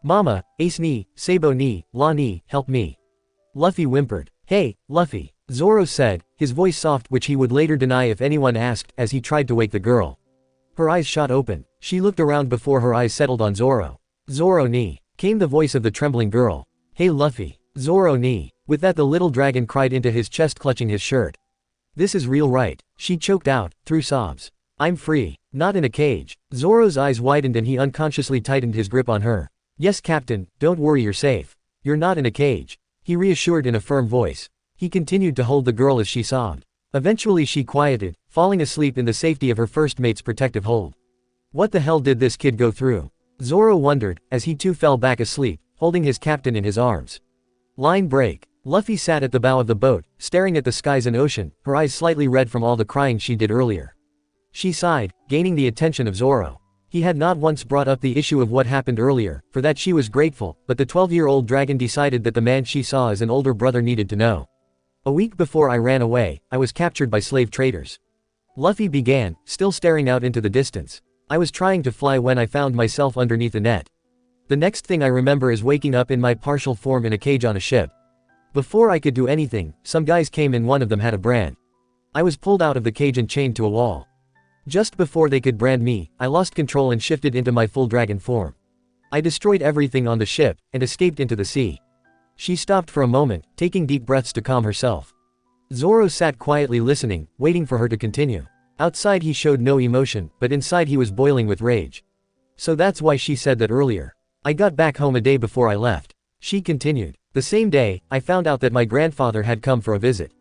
Mama, Ace ni, Sabo ni, La ni, help me. Luffy whimpered. Hey, Luffy, Zoro said, his voice soft, which he would later deny if anyone asked, as he tried to wake the girl. Her eyes shot open. She looked around before her eyes settled on Zoro. Zoro ni, came the voice of the trembling girl. Hey Luffy, Zoro ni. With that the little dragon cried into his chest, clutching his shirt. This is real, right? She choked out, through sobs. I'm free. Not in a cage. Zoro's eyes widened and he unconsciously tightened his grip on her. Yes Captain, don't worry, you're safe. You're not in a cage. He reassured in a firm voice. He continued to hold the girl as she sobbed. Eventually she quieted, falling asleep in the safety of her first mate's protective hold. What the hell did this kid go through? Zoro wondered, as he too fell back asleep, holding his captain in his arms. Line break. Luffy sat at the bow of the boat, staring at the skies and ocean, her eyes slightly red from all the crying she did earlier. She sighed, gaining the attention of Zoro. He had not once brought up the issue of what happened earlier, for that she was grateful, but the 12-year-old dragon decided that the man she saw as an older brother needed to know. A week before I ran away, I was captured by slave traders. Luffy began, still staring out into the distance. I was trying to fly when I found myself underneath a net. The next thing I remember is waking up in my partial form in a cage on a ship. Before I could do anything, some guys came and one of them had a brand. I was pulled out of the cage and chained to a wall. Just before they could brand me, I lost control and shifted into my full dragon form. I destroyed everything on the ship, and escaped into the sea. She stopped for a moment, taking deep breaths to calm herself. Zoro sat quietly listening, waiting for her to continue. Outside he showed no emotion, but inside he was boiling with rage. So that's why she said that earlier. I got back home a day before I left. She continued. The same day, I found out that my grandfather had come for a visit.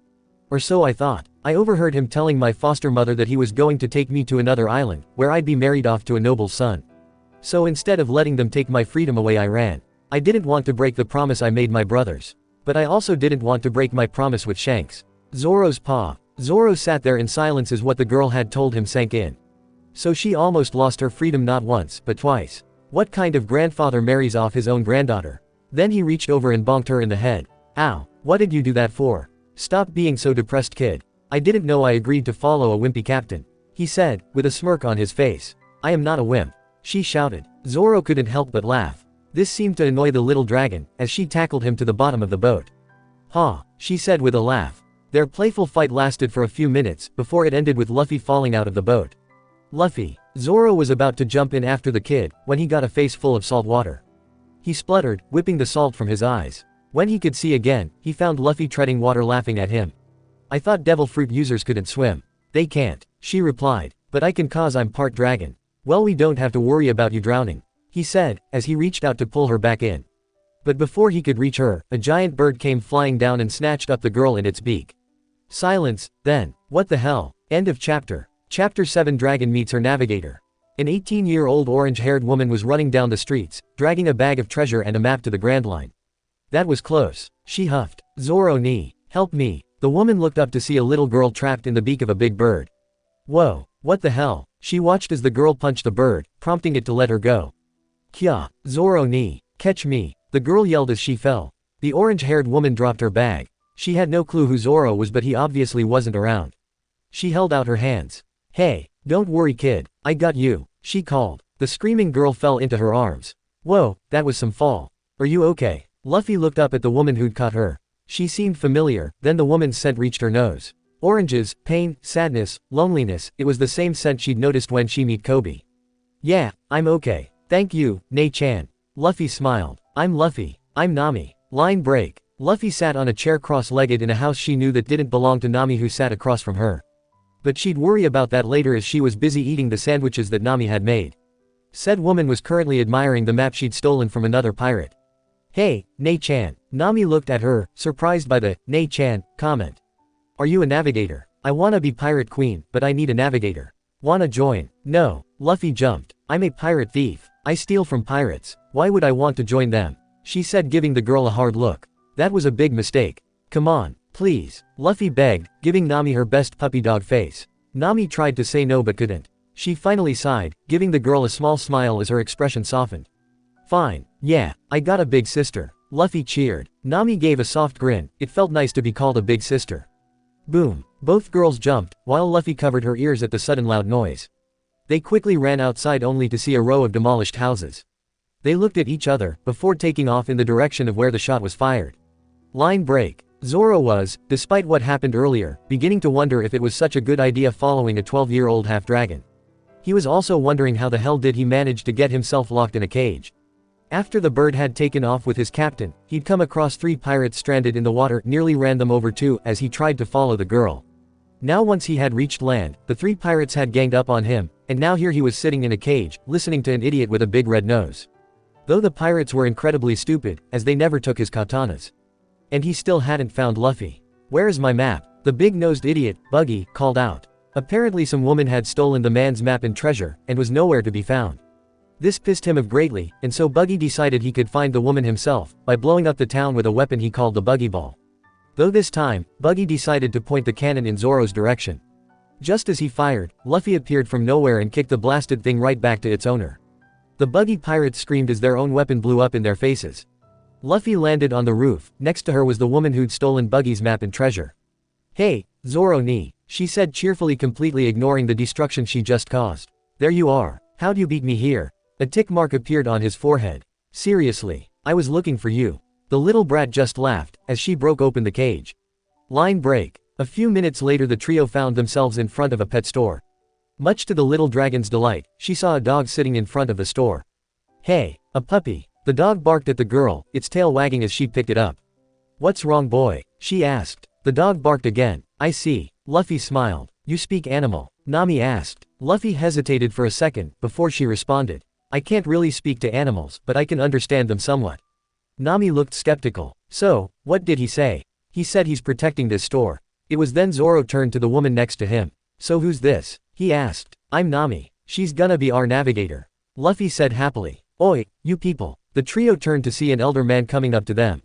Or so I thought. I overheard him telling my foster mother that he was going to take me to another island, where I'd be married off to a noble's son. So instead of letting them take my freedom away I ran. I didn't want to break the promise I made my brothers. But I also didn't want to break my promise with Shanks. Zoro's paw. Zoro sat there in silence as what the girl had told him sank in. So she almost lost her freedom not once, but twice. What kind of grandfather marries off his own granddaughter? Then he reached over and bonked her in the head. Ow, what did you do that for? Stop being so depressed, kid. I didn't know I agreed to follow a wimpy captain. He said, with a smirk on his face. I am not a wimp. she shouted. Zoro couldn't help but laugh. This seemed to annoy the little dragon, as she tackled him to the bottom of the boat. Ha, she said with a laugh. Their playful fight lasted for a few minutes, before it ended with Luffy falling out of the boat. Luffy. Zoro was about to jump in after the kid, when he got a face full of salt water. He spluttered, whipping the salt from his eyes. When he could see again, he found Luffy treading water laughing at him. I thought devil fruit users couldn't swim. They can't, she replied. But I can 'cause I'm part dragon. Well, we don't have to worry about you drowning, he said, as he reached out to pull her back in. But before he could reach her, a giant bird came flying down and snatched up the girl in its beak. Silence, then. What the hell? End of chapter. Chapter 7. Dragon meets her navigator. An 18-year-old orange-haired woman was running down the streets, dragging a bag of treasure and a map to the Grand Line. That was close, she huffed. Zoro ni, help me. The woman looked up to see a little girl trapped in the beak of a big bird. Whoa, what the hell? She watched as the girl punched the bird, prompting it to let her go. Kya, Zoro ni, catch me, the girl yelled as she fell. The orange-haired woman dropped her bag. She had no clue who Zoro was, but he obviously wasn't around. She held out her hands. Hey, don't worry kid, I got you, she called. The screaming girl fell into her arms. Whoa, that was some fall. Are you okay? Luffy looked up at the woman who'd caught her. She seemed familiar, then the woman's scent reached her nose. Oranges, pain, sadness, loneliness, it was the same scent she'd noticed when she met Kobe. Yeah, I'm okay. Thank you, Nei-chan. Luffy smiled. I'm Luffy. I'm Nami. Line break. Luffy sat on a chair cross-legged in a house she knew that didn't belong to Nami, who sat across from her. But she'd worry about that later, as she was busy eating the sandwiches that Nami had made. Said woman was currently admiring the map she'd stolen from another pirate. Hey, Nei-chan. Nami looked at her, surprised by the Nei-chan comment. Are you a navigator? I wanna be pirate queen, but I need a navigator. Wanna join? No. Luffy jumped. I'm a pirate thief. I steal from pirates. Why would I want to join them? She said, giving the girl a hard look. That was a big mistake. Come on, please. Luffy begged, giving Nami her best puppy dog face. Nami tried to say no but couldn't. She finally sighed, giving the girl a small smile as her expression softened. Fine. Yeah, I got a big sister. Luffy cheered. Nami gave a soft grin. It felt nice to be called a big sister. Boom. Both girls jumped, while Luffy covered her ears at the sudden loud noise. They quickly ran outside only to see a row of demolished houses. They looked at each other, before taking off in the direction of where the shot was fired. Line break. Zoro was, despite what happened earlier, beginning to wonder if it was such a good idea following a 12-year-old half-dragon. He was also wondering how the hell did he manage to get himself locked in a cage. After the bird had taken off with his captain, he'd come across 3 pirates stranded in the water, nearly ran them over too, as he tried to follow the girl. Now once he had reached land, the 3 pirates had ganged up on him, and now here he was sitting in a cage, listening to an idiot with a big red nose. Though the pirates were incredibly stupid, as they never took his katanas. And he still hadn't found Luffy. Where is my map? The big-nosed idiot, Buggy, called out. Apparently some woman had stolen the man's map and treasure, and was nowhere to be found. This pissed him off greatly, and so Buggy decided he could find the woman himself, by blowing up the town with a weapon he called the Buggy Ball. Though this time, Buggy decided to point the cannon in Zoro's direction. Just as he fired, Luffy appeared from nowhere and kicked the blasted thing right back to its owner. The Buggy pirates screamed as their own weapon blew up in their faces. Luffy landed on the roof. Next to her was the woman who'd stolen Buggy's map and treasure. Hey, Zoro ni, she said cheerfully, completely ignoring the destruction she just caused. There you are. How'd you beat me here? A tick mark appeared on his forehead. Seriously, I was looking for you. The little brat just laughed, as she broke open the cage. Line break. A few minutes later the trio found themselves in front of a pet store. Much to the little dragon's delight, she saw a dog sitting in front of the store. Hey, a puppy. The dog barked at the girl, its tail wagging as she picked it up. What's wrong, boy? She asked. The dog barked again. I see. Luffy smiled. You speak animal? Nami asked. Luffy hesitated for a second, before she responded. I can't really speak to animals, but I can understand them somewhat. Nami looked skeptical. So, what did he say? He said he's protecting this store. It was then Zoro turned to the woman next to him. So who's this? He asked. I'm Nami. She's gonna be our navigator. Luffy said happily. Oi, you people. The trio turned to see an elder man coming up to them.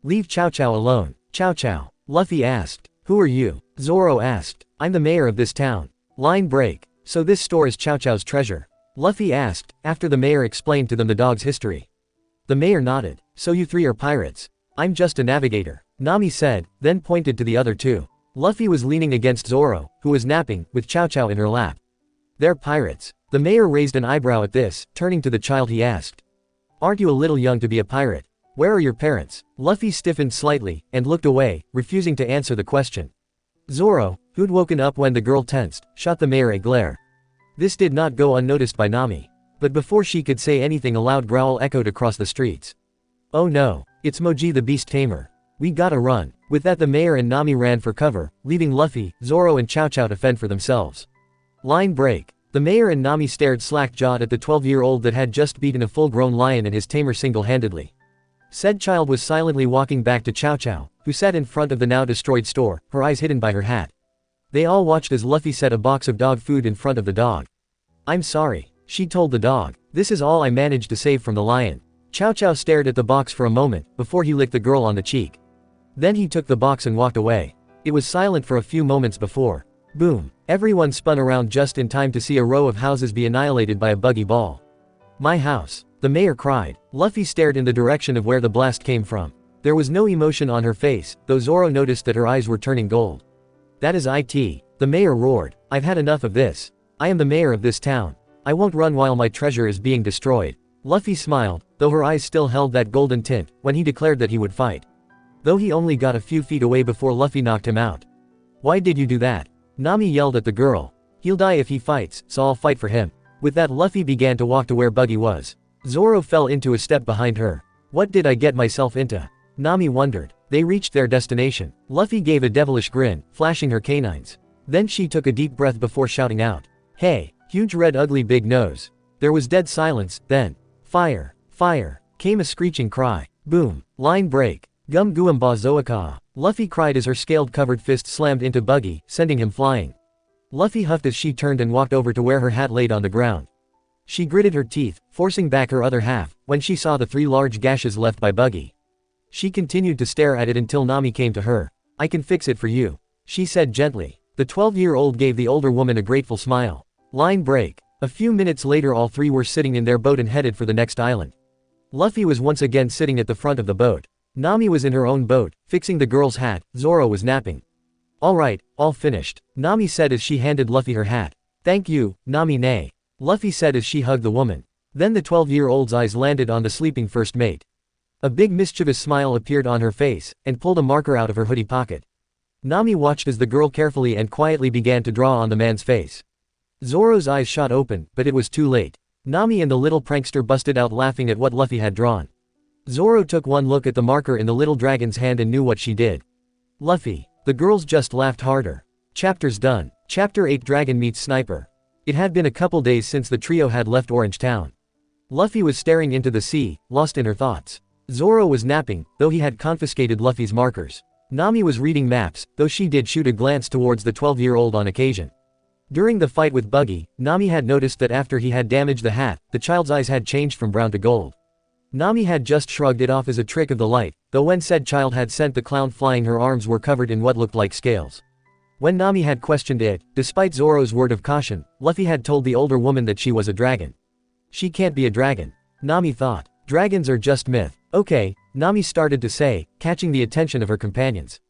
Leave Chow Chow alone. Chow Chow. Luffy asked. Who are you? Zoro asked. I'm the mayor of this town. Line break. So this store is Chow Chow's treasure? Luffy asked, after the mayor explained to them the dog's history. The mayor nodded. So you 3 are pirates? I'm just a navigator. Nami said, then pointed to the other 2. Luffy was leaning against Zoro, who was napping, with Chow Chow in her lap. They're pirates. The mayor raised an eyebrow at this, turning to the child he asked. Aren't you a little young to be a pirate? Where are your parents? Luffy stiffened slightly, and looked away, refusing to answer the question. Zoro, who'd woken up when the girl tensed, shot the mayor a glare. This did not go unnoticed by Nami. But before she could say anything, a loud growl echoed across the streets. Oh no, it's Moji the Beast Tamer. We gotta run. With that, the mayor and Nami ran for cover, leaving Luffy, Zoro and Chow Chow to fend for themselves. Line break. The mayor and Nami stared slack-jawed at the 12-year-old that had just beaten a full-grown lion and his tamer single-handedly. Said child was silently walking back to Chow Chow, who sat in front of the now-destroyed store, her eyes hidden by her hat. They all watched as Luffy set a box of dog food in front of the dog. I'm sorry, she told the dog. This is all I managed to save from the lion. Chow Chow stared at the box for a moment, before he licked the girl on the cheek. Then he took the box and walked away. It was silent for a few moments before. Boom. Everyone spun around just in time to see a row of houses be annihilated by a buggy ball. My house. The mayor cried. Luffy stared in the direction of where the blast came from. There was no emotion on her face, though Zoro noticed that her eyes were turning gold. That is it. The mayor roared. I've had enough of this. I am the mayor of this town. I won't run while my treasure is being destroyed. Luffy smiled, though her eyes still held that golden tint, when he declared that he would fight. Though he only got a few feet away before Luffy knocked him out. Why did you do that? Nami yelled at the girl. He'll die if he fights, so I'll fight for him. With that, Luffy began to walk to where Buggy was. Zoro fell into a step behind her. What did I get myself into? Nami wondered. They reached their destination. Luffy gave a devilish grin, flashing her canines. Then she took a deep breath before shouting out. Hey, huge red ugly big nose. There was dead silence, then. Fire, fire, came a screeching cry. Boom, line break. Gum Guamba Zoaka. Luffy cried as her scaled-covered fist slammed into Buggy, sending him flying. Luffy huffed as she turned and walked over to where her hat laid on the ground. She gritted her teeth, forcing back her other half, when she saw the 3 large gashes left by Buggy. She continued to stare at it until Nami came to her. I can fix it for you, she said gently. The 12-year-old gave the older woman a grateful smile. Line break. A few minutes later, all 3 were sitting in their boat and headed for the next island. Luffy was once again sitting at the front of the boat. Nami was in her own boat, fixing the girl's hat. Zoro was napping. Alright, all finished, Nami said as she handed Luffy her hat. Thank you, Nami-ne, Luffy said as she hugged the woman. Then the 12-year-old's eyes landed on the sleeping first mate. A big mischievous smile appeared on her face, and pulled a marker out of her hoodie pocket. Nami watched as the girl carefully and quietly began to draw on the man's face. Zoro's eyes shot open, but it was too late. Nami and the little prankster busted out laughing at what Luffy had drawn. Zoro took one look at the marker in the little dragon's hand and knew what she did. Luffy. The girls just laughed harder. Chapter's done. Chapter 8 Dragon Meets Sniper. It had been a couple days since the trio had left Orange Town. Luffy was staring into the sea, lost in her thoughts. Zoro was napping, though he had confiscated Luffy's markers. Nami was reading maps, though she did shoot a glance towards the 12-year-old on occasion. During the fight with Buggy, Nami had noticed that after he had damaged the hat, the child's eyes had changed from brown to gold. Nami had just shrugged it off as a trick of the light, though when said child had sent the clown flying, her arms were covered in what looked like scales. When Nami had questioned it, despite Zoro's word of caution, Luffy had told the older woman that she was a dragon. She can't be a dragon, Nami thought. Dragons are just myth. Okay, Nami started to say, catching the attention of her companions.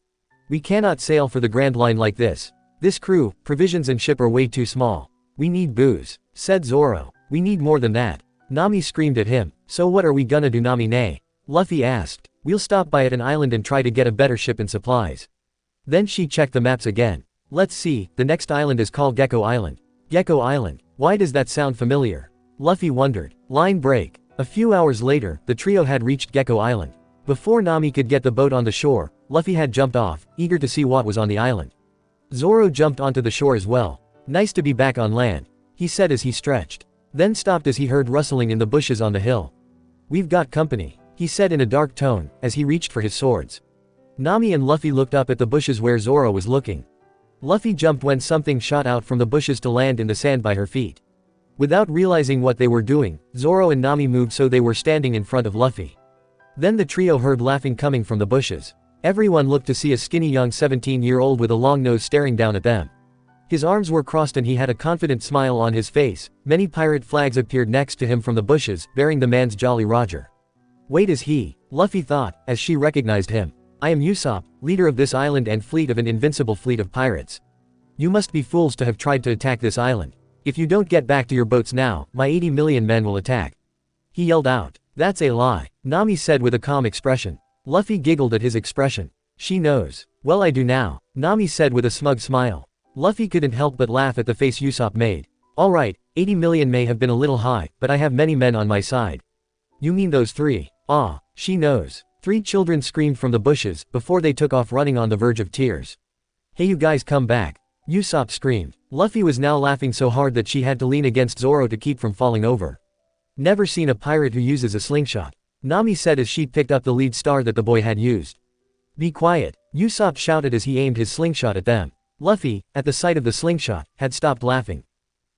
We cannot sail for the Grand Line like this. This crew, provisions and ship are way too small. We need booze, said Zoro. We need more than that. Nami screamed at him. So what are we gonna do, Nami-ne? Luffy asked. We'll stop by at an island and try to get a better ship and supplies. Then she checked the maps again. Let's see, the next island is called Gecko Island. Gecko Island. Why does that sound familiar? Luffy wondered. Line break. A few hours later, the trio had reached Gecko Island. Before Nami could get the boat on the shore, Luffy had jumped off, eager to see what was on the island. Zoro jumped onto the shore as well. Nice to be back on land, he said as he stretched. Then stopped as he heard rustling in the bushes on the hill. We've got company, he said in a dark tone, as he reached for his swords. Nami and Luffy looked up at the bushes where Zoro was looking. Luffy jumped when something shot out from the bushes to land in the sand by her feet. Without realizing what they were doing, Zoro and Nami moved so they were standing in front of Luffy. Then the trio heard laughing coming from the bushes. Everyone looked to see a skinny young 17-year-old with a long nose staring down at them. His arms were crossed and he had a confident smile on his face. Many pirate flags appeared next to him from the bushes, bearing the man's Jolly Roger. Wait, is he? Luffy thought, as she recognized him. I am Usopp, leader of this island and fleet of an invincible fleet of pirates. You must be fools to have tried to attack this island. If you don't get back to your boats now, my 80 million men will attack. He yelled out. That's a lie, Nami said with a calm expression. Luffy giggled at his expression. She knows. Well, I do now, Nami said with a smug smile. Luffy couldn't help but laugh at the face Usopp made. Alright, 80 million may have been a little high, but I have many men on my side. You mean those 3? Ah, she knows. 3 children screamed from the bushes, before they took off running on the verge of tears. Hey, you guys, come back. Usopp screamed. Luffy was now laughing so hard that she had to lean against Zoro to keep from falling over. Never seen a pirate who uses a slingshot, Nami said as she picked up the lead star that the boy had used. Be quiet, Usopp shouted as he aimed his slingshot at them. Luffy, at the sight of the slingshot, had stopped laughing.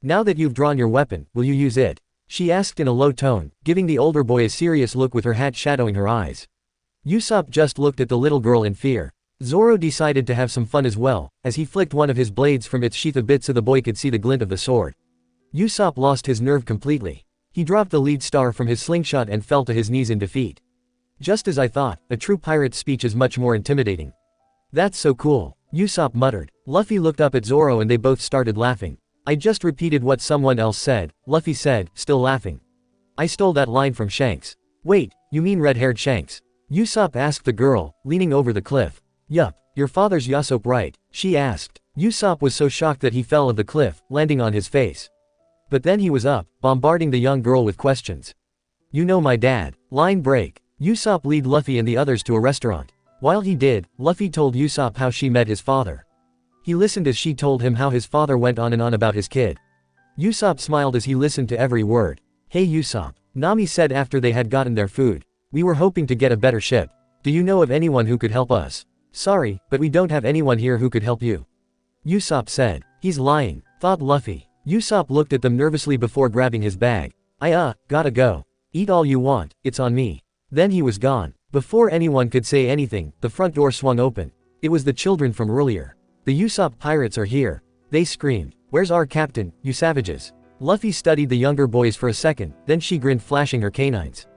Now that you've drawn your weapon, will you use it? She asked in a low tone, giving the older boy a serious look with her hat shadowing her eyes. Usopp just looked at the little girl in fear. Zoro decided to have some fun as well, as he flicked one of his blades from its sheath a bit so the boy could see the glint of the sword. Usopp lost his nerve completely. He dropped the lead star from his slingshot and fell to his knees in defeat. Just as I thought, a true pirate's speech is much more intimidating. That's so cool, Usopp muttered. Luffy looked up at Zoro and they both started laughing. I just repeated what someone else said, Luffy said, still laughing. I stole that line from Shanks. Wait, you mean red-haired Shanks? Usopp asked the girl, leaning over the cliff. Yup, your father's Usopp, right? She asked. Usopp was so shocked that he fell off the cliff, landing on his face. But then he was up, bombarding the young girl with questions. You know my dad. Line break. Usopp led Luffy and the others to a restaurant. While he did, Luffy told Usopp how she met his father. He listened as she told him how his father went on and on about his kid. Usopp smiled as he listened to every word. Hey Usopp, Nami said after they had gotten their food. We were hoping to get a better ship. Do you know of anyone who could help us? Sorry, but we don't have anyone here who could help you. Usopp said. He's lying, thought Luffy. Usopp looked at them nervously before grabbing his bag. Gotta go. Eat all you want, it's on me. Then he was gone. Before anyone could say anything, the front door swung open. It was the children from earlier. The Usopp pirates are here. They screamed. Where's our captain, you savages? Luffy studied the younger boys for a second, then she grinned, flashing her canines.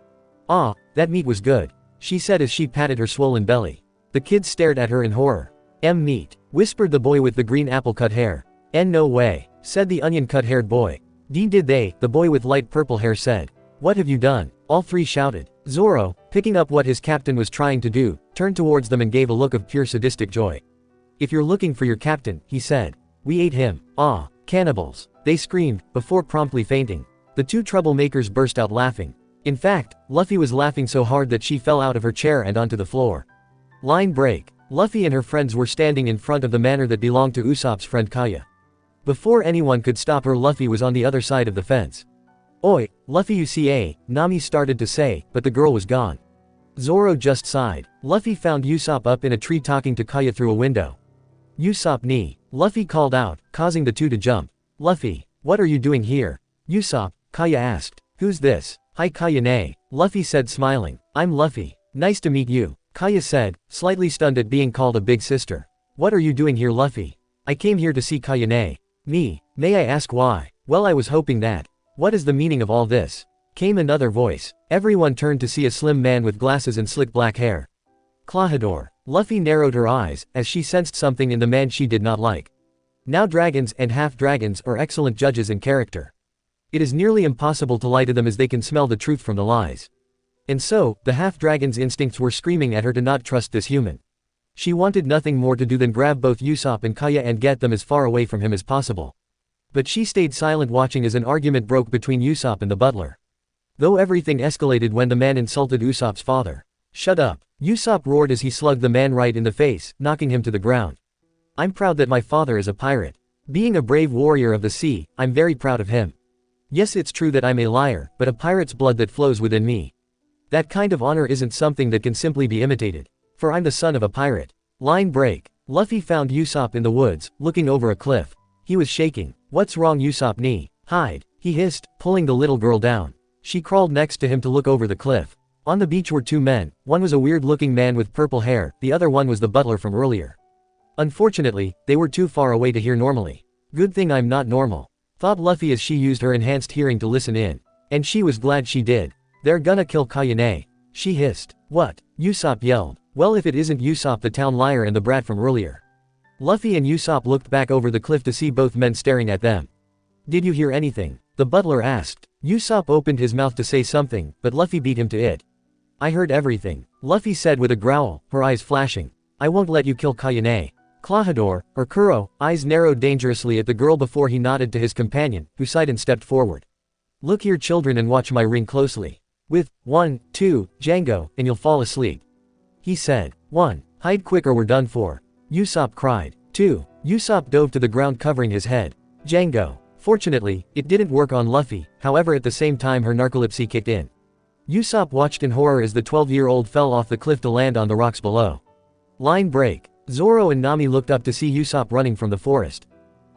Ah, that meat was good, she said as she patted her swollen belly. The kids stared at her in horror. Meat, whispered the boy with the green apple-cut hair. No way, said the onion-cut-haired boy. Did they? The boy with light purple hair said. What have you done? All 3 shouted. Zoro, picking up what his captain was trying to do, turned towards them and gave a look of pure sadistic joy. If you're looking for your captain, he said. We ate him. Ah, cannibals, they screamed, before promptly fainting. The 2 troublemakers burst out laughing. In fact, Luffy was laughing so hard that she fell out of her chair and onto the floor. Line break. Luffy and her friends were standing in front of the manor that belonged to Usopp's friend Kaya. Before anyone could stop her, Luffy was on the other side of the fence. Oi, Luffy, you see, Nami started to say, but the girl was gone. Zoro just sighed. Luffy found Usopp up in a tree talking to Kaya through a window. Usopp ni, Luffy called out, causing the 2 to jump. Luffy, what are you doing here? Usopp, Kaya asked. Who's this? Hi Kaya ne, Luffy said smiling. I'm Luffy. Nice to meet you, Kaya said, slightly stunned at being called a big sister. What are you doing here, Luffy? I came here to see Kaya ne. Me, may I ask why? Well, I was hoping that. What is the meaning of all this? Came another voice. Everyone turned to see a slim man with glasses and slick black hair. Klahadore. Luffy narrowed her eyes, as she sensed something in the man she did not like. Now dragons and half-dragons are excellent judges in character. It is nearly impossible to lie to them as they can smell the truth from the lies. And so, the half-dragon's instincts were screaming at her to not trust this human. She wanted nothing more to do than grab both Usopp and Kaya and get them as far away from him as possible. But she stayed silent, watching as an argument broke between Usopp and the butler. Though everything escalated when the man insulted Usopp's father. Shut up, Usopp roared as he slugged the man right in the face, knocking him to the ground. I'm proud that my father is a pirate. Being a brave warrior of the sea, I'm very proud of him. Yes, it's true that I'm a liar, but a pirate's blood that flows within me. That kind of honor isn't something that can simply be imitated. For I'm the son of a pirate. Line break. Luffy found Usopp in the woods, looking over a cliff. He was shaking. What's wrong, Usopp ni? Hide, he hissed, pulling the little girl down. She crawled next to him to look over the cliff. On the beach were 2 men, one was a weird-looking man with purple hair, the other one was the butler from earlier. Unfortunately, they were too far away to hear normally. Good thing I'm not normal, thought Luffy as she used her enhanced hearing to listen in. And she was glad she did. They're gonna kill Kayane, she hissed. What? Usopp yelled. Well, if it isn't Usopp the town liar and the brat from earlier. Luffy and Usopp looked back over the cliff to see both men staring at them. Did you hear anything? The butler asked. Usopp opened his mouth to say something, but Luffy beat him to it. I heard everything, Luffy said with a growl, her eyes flashing. I won't let you kill Kayane. Klahadore, or Kuro, eyes narrowed dangerously at the girl before he nodded to his companion, who sighed and stepped forward. Look here children and watch my ring closely. With 1, 2, Django, and you'll fall asleep. He said. 1. Hide quick or we're done for. Usopp cried. 2. Usopp dove to the ground covering his head. Django. Fortunately, it didn't work on Luffy, however at the same time her narcolepsy kicked in. Usopp watched in horror as the 12-year-old fell off the cliff to land on the rocks below. Line break. Zoro and Nami looked up to see Usopp running from the forest.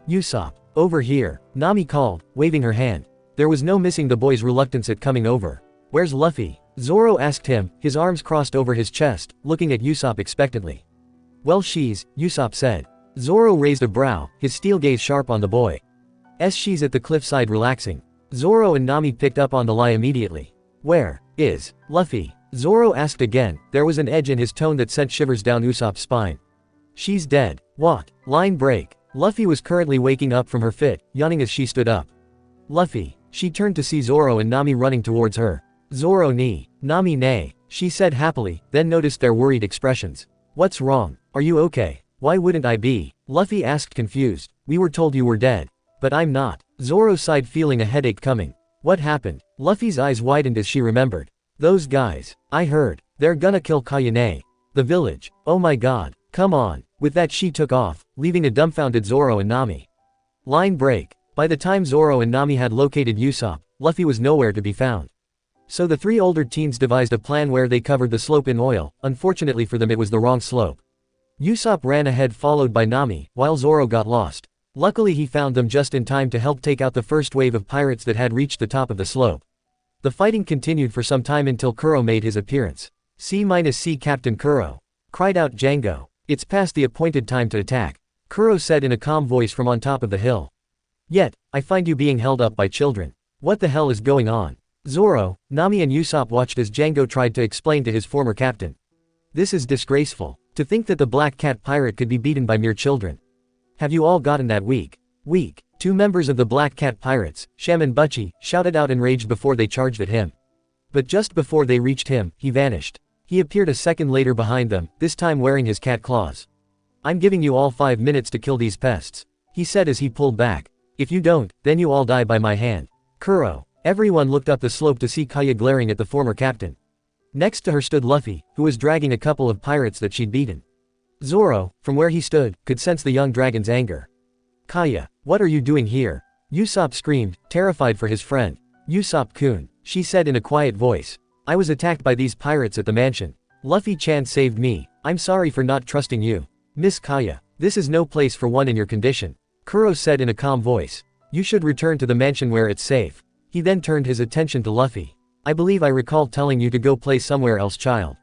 Usopp. Over here, Nami called, waving her hand. There was no missing the boy's reluctance at coming over. Where's Luffy? Zoro asked him, his arms crossed over his chest, looking at Usopp expectantly. Well she's, Usopp said. Zoro raised a brow, his steel gaze sharp on the boy. She's at the cliffside relaxing. Zoro and Nami picked up on the lie immediately. Where is Luffy? Zoro asked again, there was an edge in his tone that sent shivers down Usopp's spine. She's dead. What? Line break. Luffy was currently waking up from her fit, yawning as she stood up. Luffy. She turned to see Zoro and Nami running towards her. Zoro ni, Nami nay, she said happily, then noticed their worried expressions. What's wrong? Are you okay? Why wouldn't I be? Luffy asked confused. We were told you were dead. But I'm not. Zoro sighed feeling a headache coming. What happened? Luffy's eyes widened as she remembered. Those guys. I heard. They're gonna kill Kayane. The village. Oh my god. Come on. With that she took off, leaving a dumbfounded Zoro and Nami. Line break. By the time Zoro and Nami had located Usopp, Luffy was nowhere to be found. So the three older teens devised a plan where they covered the slope in oil. Unfortunately for them it was the wrong slope. Usopp ran ahead followed by Nami, while Zoro got lost. Luckily he found them just in time to help take out the first wave of pirates that had reached the top of the slope. The fighting continued for some time until Kuro made his appearance. C-C Captain Kuro. Cried out Django. It's past the appointed time to attack. Kuro said in a calm voice from on top of the hill. Yet, I find you being held up by children. What the hell is going on? Zoro, Nami and Usopp watched as Django tried to explain to his former captain. This is disgraceful. To think that the Black Cat pirate could be beaten by mere children. Have you all gotten that weak? Weak. Two members of the Black Cat pirates, Sham and Butchie, shouted out enraged before they charged at him. But just before they reached him, he vanished. He appeared a second later behind them, this time wearing his cat claws. I'm giving you all 5 minutes to kill these pests, he said as he pulled back. If you don't, then you all die by my hand. Kuro. Everyone looked up the slope to see Kaya glaring at the former captain. Next to her stood Luffy, who was dragging a couple of pirates that she'd beaten. Zoro, from where he stood, could sense the young dragon's anger. Kaya, what are you doing here? Usopp screamed, terrified for his friend. Usopp-kun, she said in a quiet voice. I was attacked by these pirates at the mansion. Luffy-chan saved me. I'm sorry for not trusting you. Miss Kaya, this is no place for one in your condition. Kuro said in a calm voice. You should return to the mansion where it's safe. He then turned his attention to Luffy. I believe I recall telling you to go play somewhere else, child.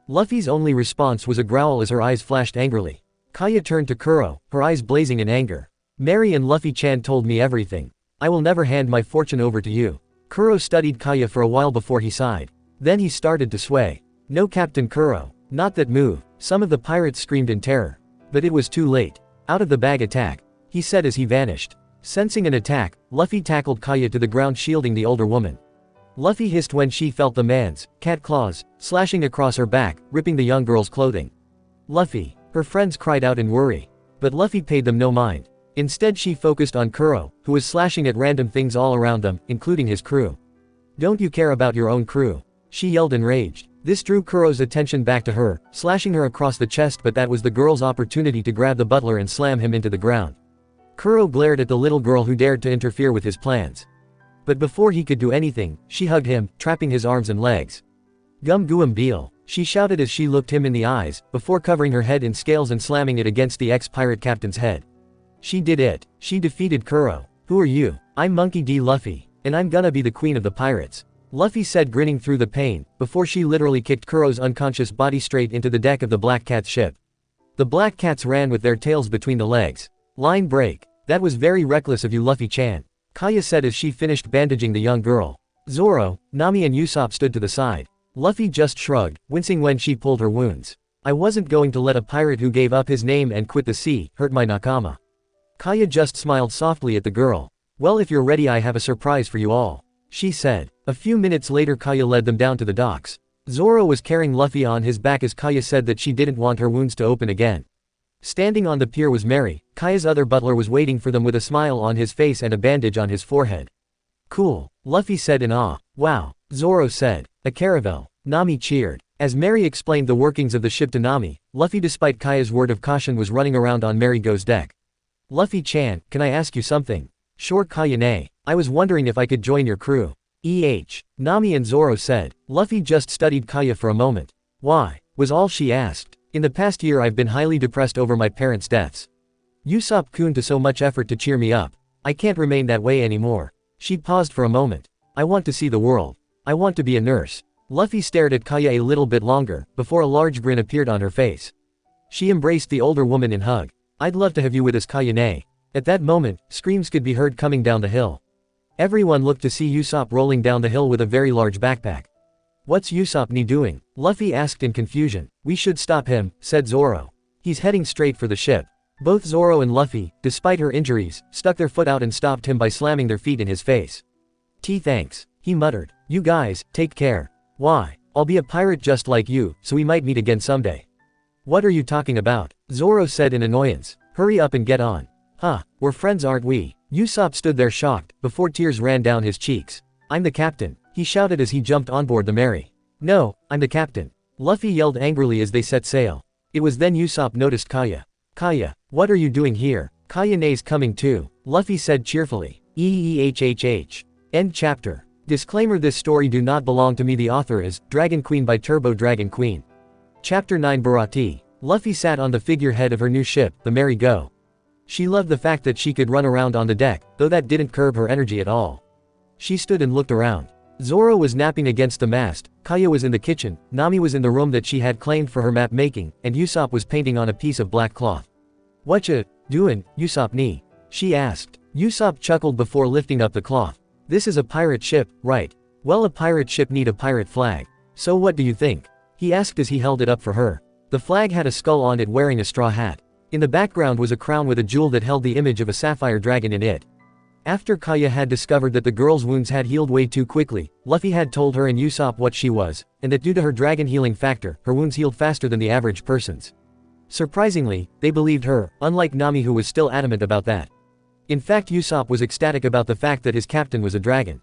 Luffy's only response was a growl as her eyes flashed angrily. Kaya turned to Kuro, her eyes blazing in anger. Mary and Luffy-chan told me everything. I will never hand my fortune over to you. Kuro studied Kaya for a while before he sighed. Then he started to sway. No, Captain Kuro, not that move. Some of the pirates screamed in terror. But it was too late. Out of the bag attack, he said as he vanished. Sensing an attack, Luffy tackled Kaya to the ground shielding the older woman. Luffy hissed when she felt the man's cat claws slashing across her back, ripping the young girl's clothing. Luffy, her friends cried out in worry. But Luffy paid them no mind. Instead she focused on Kuro, who was slashing at random things all around them, including his crew. Don't you care about your own crew? She yelled enraged. This drew Kuro's attention back to her, slashing her across the chest, but that was the girl's opportunity to grab the butler and slam him into the ground. Kuro glared at the little girl who dared to interfere with his plans. But before he could do anything, she hugged him, trapping his arms and legs. Gum Guam Beal, she shouted as she looked him in the eyes, before covering her head in scales and slamming it against the ex-pirate captain's head. She did it. She defeated Kuro. Who are you? I'm Monkey D. Luffy, and I'm gonna be the queen of the pirates. Luffy said, grinning through the pain, before she literally kicked Kuro's unconscious body straight into the deck of the Black Cat's ship. The Black Cats ran with their tails between the legs. Line break. That was very reckless of you, Luffy-chan, Kaya said as she finished bandaging the young girl. Zoro, Nami and Usopp stood to the side. Luffy just shrugged, wincing when she pulled her wounds. I wasn't going to let a pirate who gave up his name and quit the sea hurt my nakama. Kaya just smiled softly at the girl. Well, if you're ready, I have a surprise for you all, she said. A few minutes later, Kaya led them down to the docks. Zoro was carrying Luffy on his back as Kaya said that she didn't want her wounds to open again. Standing on the pier was Mary. Kaya's other butler was waiting for them with a smile on his face and a bandage on his forehead. Cool, Luffy said in awe. Wow, Zoro said. A caravel. Nami cheered. As Mary explained the workings of the ship to Nami, Luffy, despite Kaya's word of caution, was running around on Mary-Go's deck. Luffy-chan, can I ask you something? Sure, Kaya-ne. I was wondering if I could join your crew. Nami and Zoro said. Luffy just studied Kaya for a moment. Why? Was all she asked. In the past year I've been highly depressed over my parents' deaths. Usopp-kun took so much effort to cheer me up. I can't remain that way anymore. She paused for a moment. I want to see the world. I want to be a nurse. Luffy stared at Kaya a little bit longer, before a large grin appeared on her face. She embraced the older woman in hug. I'd love to have you with us, Kaya-ne. At that moment, screams could be heard coming down the hill. Everyone looked to see Usopp rolling down the hill with a very large backpack. What's Usopp-ni doing? Luffy asked in confusion. We should stop him, said Zoro. He's heading straight for the ship. Both Zoro and Luffy, despite her injuries, stuck their foot out and stopped him by slamming their feet in his face. Thanks, he muttered. You guys, take care. Why? I'll be a pirate just like you, so we might meet again someday. What are you talking about? Zoro said in annoyance. Hurry up and get on. Huh, we're friends, aren't we? Usopp stood there shocked, before tears ran down his cheeks. I'm the captain, he shouted as he jumped on board the Mary. No, I'm the captain. Luffy yelled angrily as they set sail. It was then Usopp noticed Kaya. Kaya, what are you doing here? Kaya-ne's coming too, Luffy said cheerfully. End chapter. Disclaimer: this story do not belong to me. The author is Dragon Queen by TurboDragonQueen. Chapter 9 Barati. Luffy sat on the figurehead of her new ship, the Mary Go. She loved the fact that she could run around on the deck, though that didn't curb her energy at all. She stood and looked around. Zoro was napping against the mast, Kaya was in the kitchen, Nami was in the room that she had claimed for her map making, and Usopp was painting on a piece of black cloth. Whatcha doin', Usopp-ni? She asked. Usopp chuckled before lifting up the cloth. This is a pirate ship, right? Well, a pirate ship need a pirate flag. So what do you think? He asked as he held it up for her. The flag had a skull on it wearing a straw hat. In the background was a crown with a jewel that held the image of a sapphire dragon in it. After Kaya had discovered that the girl's wounds had healed way too quickly, Luffy had told her and Usopp what she was, and that due to her dragon healing factor, her wounds healed faster than the average person's. Surprisingly, they believed her, unlike Nami, who was still adamant about that. In fact, Usopp was ecstatic about the fact that his captain was a dragon.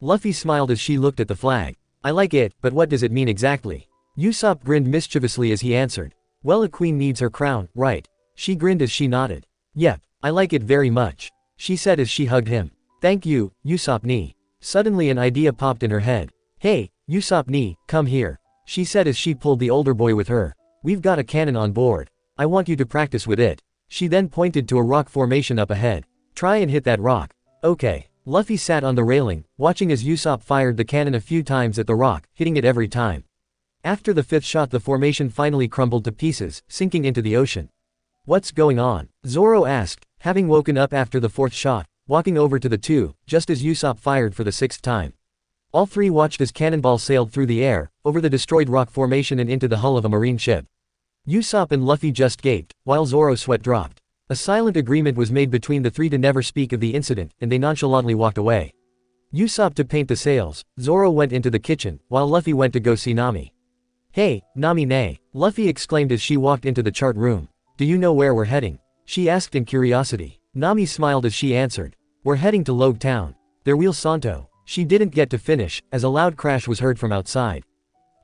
Luffy smiled as she looked at the flag. I like it, but what does it mean exactly? Usopp grinned mischievously as he answered. Well, a queen needs her crown, right? She grinned as she nodded. Yep, I like it very much, she said as she hugged him. Thank you, Usopp-ni. Suddenly an idea popped in her head. Hey, Usopp-ni, come here, she said as she pulled the older boy with her. We've got a cannon on board. I want you to practice with it. She then pointed to a rock formation up ahead. Try and hit that rock. Okay. Luffy sat on the railing, watching as Usopp fired the cannon a few times at the rock, hitting it every time. After the fifth shot, the formation finally crumbled to pieces, sinking into the ocean. What's going on? Zoro asked, having woken up after the fourth shot, walking over to the two, just as Usopp fired for the sixth time. All three watched as cannonballs sailed through the air, over the destroyed rock formation and into the hull of a marine ship. Usopp and Luffy just gaped, while Zoro's sweat dropped. A silent agreement was made between the three to never speak of the incident, and they nonchalantly walked away. Usopp to paint the sails, Zoro went into the kitchen, while Luffy went to go see Nami. Hey, Nami-ne, Luffy exclaimed as she walked into the chart room. Do you know where we're heading? She asked in curiosity. Nami smiled as she answered. We're heading to Logue Town. They're Wheel Santo. She didn't get to finish, as a loud crash was heard from outside.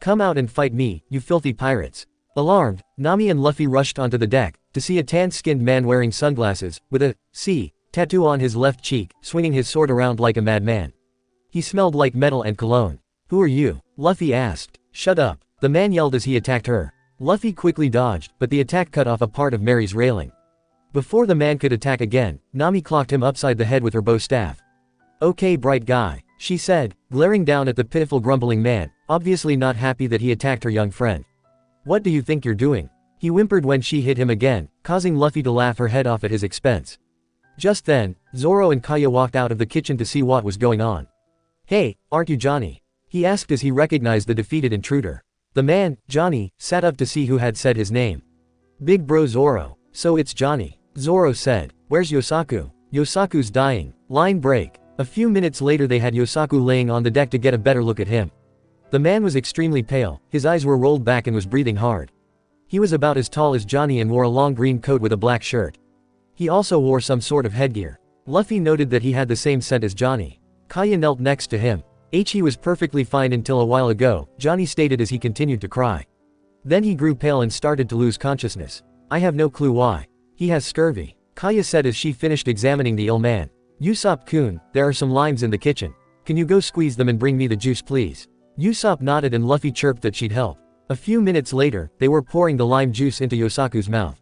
Come out and fight me, you filthy pirates. Alarmed, Nami and Luffy rushed onto the deck, to see a tan-skinned man wearing sunglasses, with a C tattoo on his left cheek, swinging his sword around like a madman. He smelled like metal and cologne. Who are you? Luffy asked. Shut up, the man yelled as he attacked her. Luffy quickly dodged, but the attack cut off a part of Mary's railing. Before the man could attack again, Nami clocked him upside the head with her bow staff. Okay, bright guy, she said, glaring down at the pitiful grumbling man, obviously not happy that he attacked her young friend. What do you think you're doing? He whimpered when she hit him again, causing Luffy to laugh her head off at his expense. Just then, Zoro and Kaya walked out of the kitchen to see what was going on. Hey, aren't you Johnny? He asked as he recognized the defeated intruder. The man, Johnny, sat up to see who had said his name. Big bro Zoro, so it's Johnny, Zoro said. Where's Yosaku? Yosaku's dying. Line break. A few minutes later they had Yosaku laying on the deck to get a better look at him. The man was extremely pale, his eyes were rolled back and was breathing hard. He was about as tall as Johnny and wore a long green coat with a black shirt. He also wore some sort of headgear. Luffy noted that he had the same scent as Johnny. Kaya knelt next to him. He was perfectly fine until a while ago, Johnny stated as he continued to cry. Then he grew pale and started to lose consciousness. I have no clue why. He has scurvy, Kaya said as she finished examining the ill man. Usopp-kun, there are some limes in the kitchen. Can you go squeeze them and bring me the juice please? Usopp nodded and Luffy chirped that she'd help. A few minutes later, they were pouring the lime juice into Yosaku's mouth.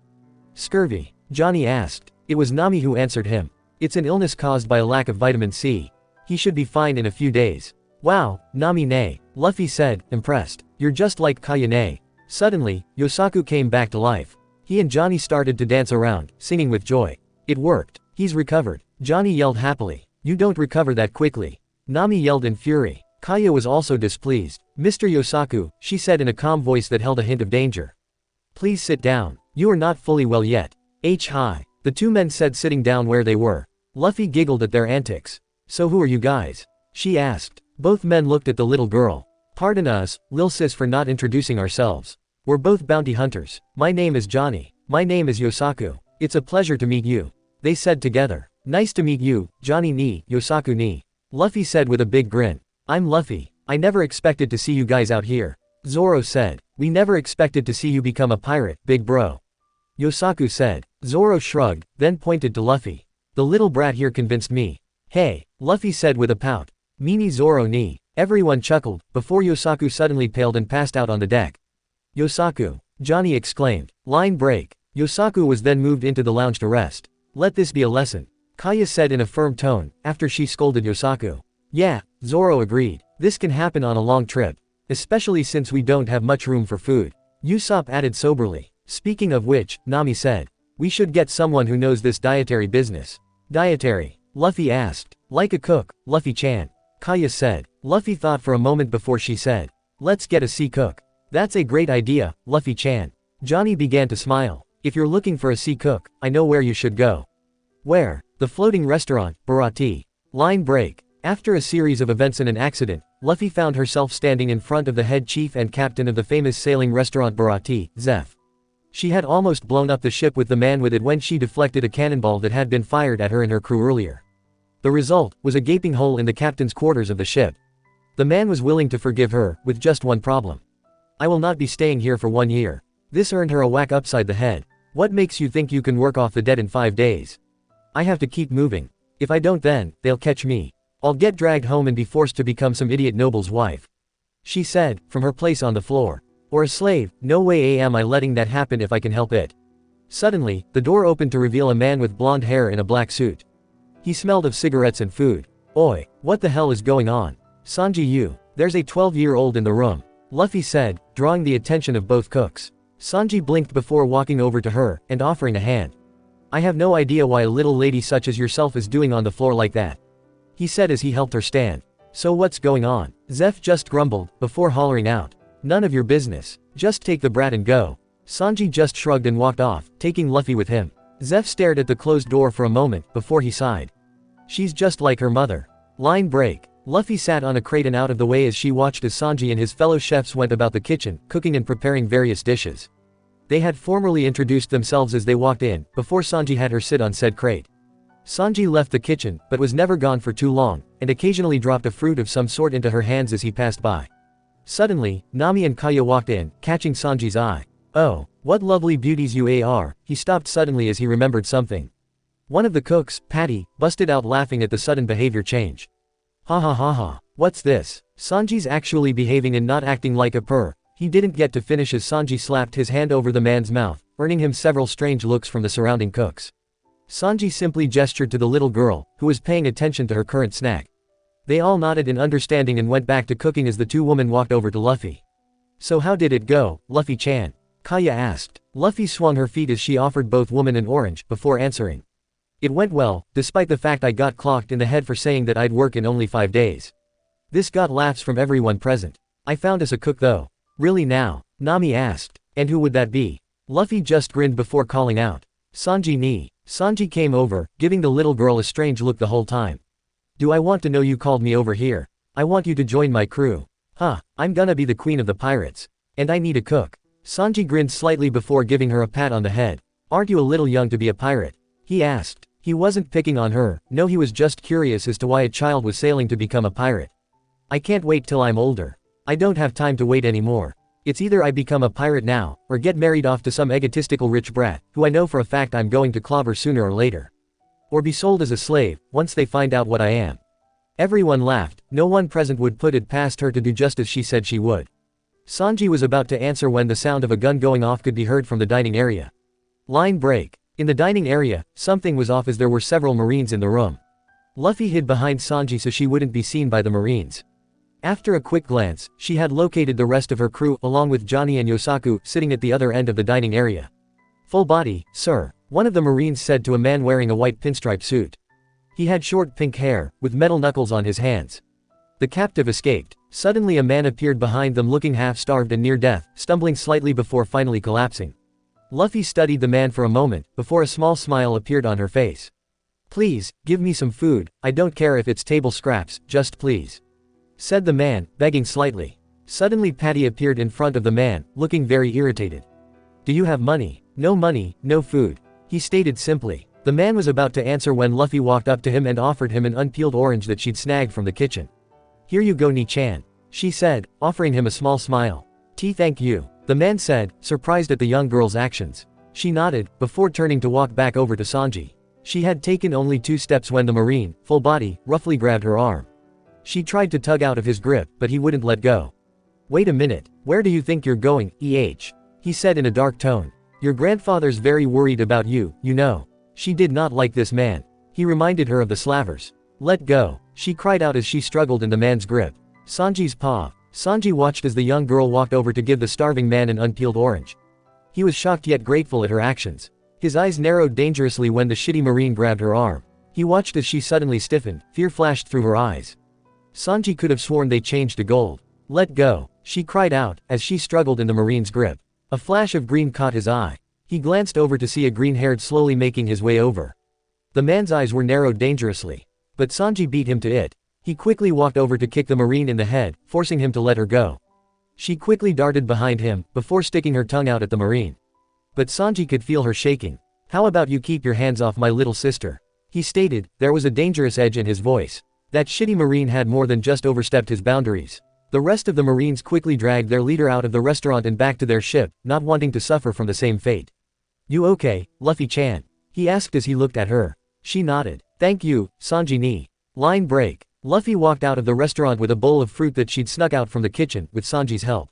Scurvy? Johnny asked. It was Nami who answered him. It's an illness caused by a lack of vitamin C. He should be fine in a few days. Wow, Nami nay, Luffy said, impressed. You're just like Kaya nay. Suddenly, Yosaku came back to life. He and Johnny started to dance around, singing with joy. It worked. He's recovered. Johnny yelled happily. You don't recover that quickly. Nami yelled in fury. Kaya was also displeased. Mr. Yosaku, she said in a calm voice that held a hint of danger. Please sit down. You are not fully well yet. Hi. The two men said sitting down where they were. Luffy giggled at their antics. So who are you guys? She asked. Both men looked at the little girl. Pardon us, Lil Sis, for not introducing ourselves. We're both bounty hunters. My name is Johnny. My name is Yosaku. It's a pleasure to meet you. They said together. Nice to meet you, Johnny ni, Yosaku ni. Luffy said with a big grin. I'm Luffy. I never expected to see you guys out here. Zoro said. We never expected to see you become a pirate, big bro. Yosaku said. Zoro shrugged, then pointed to Luffy. The little brat here convinced me. Hey, Luffy said with a pout. Meanie Zoro ni. Everyone chuckled, before Yosaku suddenly paled and passed out on the deck. Yosaku! Johnny exclaimed. Line break. Yosaku was then moved into the lounge to rest. Let this be a lesson. Kaya said in a firm tone, after she scolded Yosaku. Yeah, Zoro agreed. This can happen on a long trip. Especially since we don't have much room for food. Usopp added soberly. Speaking of which, Nami said. We should get someone who knows this dietary business. Dietary? Luffy asked. Like a cook, Luffy-chan. Kaya said. Luffy thought for a moment before she said. Let's get a sea cook. That's a great idea, Luffy-chan. Johnny began to smile. If you're looking for a sea cook, I know where you should go. Where? The floating restaurant, Barati. Line break. After a series of events and an accident, Luffy found herself standing in front of the head chief and captain of the famous sailing restaurant Barati, Zeph. She had almost blown up the ship with the man with it when she deflected a cannonball that had been fired at her and her crew earlier. The result was a gaping hole in the captain's quarters of the ship. The man was willing to forgive her, with just one problem. I will not be staying here for 1 year. This earned her a whack upside the head. What makes you think you can work off the debt in 5 days? I have to keep moving. If I don't then, they'll catch me. I'll get dragged home and be forced to become some idiot noble's wife. She said, from her place on the floor. Or a slave, no way am I letting that happen if I can help it. Suddenly, the door opened to reveal a man with blonde hair in a black suit. He smelled of cigarettes and food. Oi, what the hell is going on? Sanji Yu, there's a 12-year-old in the room. Luffy said, drawing the attention of both cooks. Sanji blinked before walking over to her, and offering a hand. I have no idea why a little lady such as yourself is doing on the floor like that. He said as he helped her stand. So what's going on? Zeph just grumbled, before hollering out. None of your business. Just take the brat and go. Sanji just shrugged and walked off, taking Luffy with him. Zeph stared at the closed door for a moment, before he sighed. She's just like her mother. Line break. Luffy sat on a crate and out of the way as she watched as Sanji and his fellow chefs went about the kitchen, cooking and preparing various dishes. They had formally introduced themselves as they walked in, before Sanji had her sit on said crate. Sanji left the kitchen, but was never gone for too long, and occasionally dropped a fruit of some sort into her hands as he passed by. Suddenly, Nami and Kaya walked in, catching Sanji's eye. Oh, what lovely beauties you are, he stopped suddenly as he remembered something. One of the cooks, Patty, busted out laughing at the sudden behavior change. Ha ha ha ha, what's this? Sanji's actually behaving and not acting like a purr. He didn't get to finish as Sanji slapped his hand over the man's mouth, earning him several strange looks from the surrounding cooks. Sanji simply gestured to the little girl, who was paying attention to her current snack. They all nodded in understanding and went back to cooking as the two women walked over to Luffy. So how did it go, Luffy-chan? Kaya asked. Luffy swung her feet as she offered both women an orange, before answering. It went well, despite the fact I got clocked in the head for saying that I'd work in only 5 days. This got laughs from everyone present. I found us a cook though. Really now? Nami asked. And who would that be? Luffy just grinned before calling out. Sanji ni. Sanji came over, giving the little girl a strange look the whole time. Do I want to know you called me over here? I want you to join my crew. Huh, I'm gonna be the queen of the pirates. And I need a cook. Sanji grinned slightly before giving her a pat on the head. Aren't you a little young to be a pirate? He asked. He wasn't picking on her, no, he was just curious as to why a child was sailing to become a pirate. I can't wait till I'm older. I don't have time to wait anymore. It's either I become a pirate now, or get married off to some egotistical rich brat, who I know for a fact I'm going to clobber sooner or later. Or be sold as a slave, once they find out what I am. Everyone laughed, no one present would put it past her to do just as she said she would. Sanji was about to answer when the sound of a gun going off could be heard from the dining area. Line break. In the dining area, something was off as there were several Marines in the room. Luffy hid behind Sanji so she wouldn't be seen by the Marines. After a quick glance, she had located the rest of her crew along with Johnny and Yosaku sitting at the other end of the dining area. Full body, sir, one of the Marines said to a man wearing a white pinstripe suit. He had short pink hair, with metal knuckles on his hands. The captive escaped. Suddenly a man appeared behind them looking half-starved and near death, stumbling slightly before finally collapsing. Luffy studied the man for a moment, before a small smile appeared on her face. Please, give me some food, I don't care if it's table scraps, just please. Said the man, begging slightly. Suddenly Patty appeared in front of the man, looking very irritated. Do you have money? No money, no food. He stated simply. The man was about to answer when Luffy walked up to him and offered him an unpeeled orange that she'd snagged from the kitchen. Here you go, Ni-chan, she said, offering him a small smile. Thank you, the man said, surprised at the young girl's actions. She nodded, before turning to walk back over to Sanji. She had taken only 2 steps when the Marine, full body, roughly grabbed her arm. She tried to tug out of his grip, but he wouldn't let go. Wait a minute, where do you think you're going, he said in a dark tone. Your grandfather's very worried about you, you know. She did not like this man. He reminded her of the slavers. Let go, she cried out as she struggled in the man's grip. Sanji's paw. Sanji watched as the young girl walked over to give the starving man an unpeeled orange. He was shocked yet grateful at her actions. His eyes narrowed dangerously when the shitty Marine grabbed her arm. He watched as she suddenly stiffened, fear flashed through her eyes. Sanji could have sworn they changed to gold. Let go, she cried out, as she struggled in the Marine's grip. A flash of green caught his eye. He glanced over to see a green-haired slowly making his way over. The man's eyes were narrowed dangerously. But Sanji beat him to it. He quickly walked over to kick the Marine in the head, forcing him to let her go. She quickly darted behind him, before sticking her tongue out at the Marine. But Sanji could feel her shaking. How about you keep your hands off my little sister? He stated, there was a dangerous edge in his voice. That shitty Marine had more than just overstepped his boundaries. The rest of the Marines quickly dragged their leader out of the restaurant and back to their ship, not wanting to suffer from the same fate. You okay, Luffy-chan? He asked as he looked at her. She nodded. Thank you, Sanji ni. Line break. Luffy walked out of the restaurant with a bowl of fruit that she'd snuck out from the kitchen, with Sanji's help.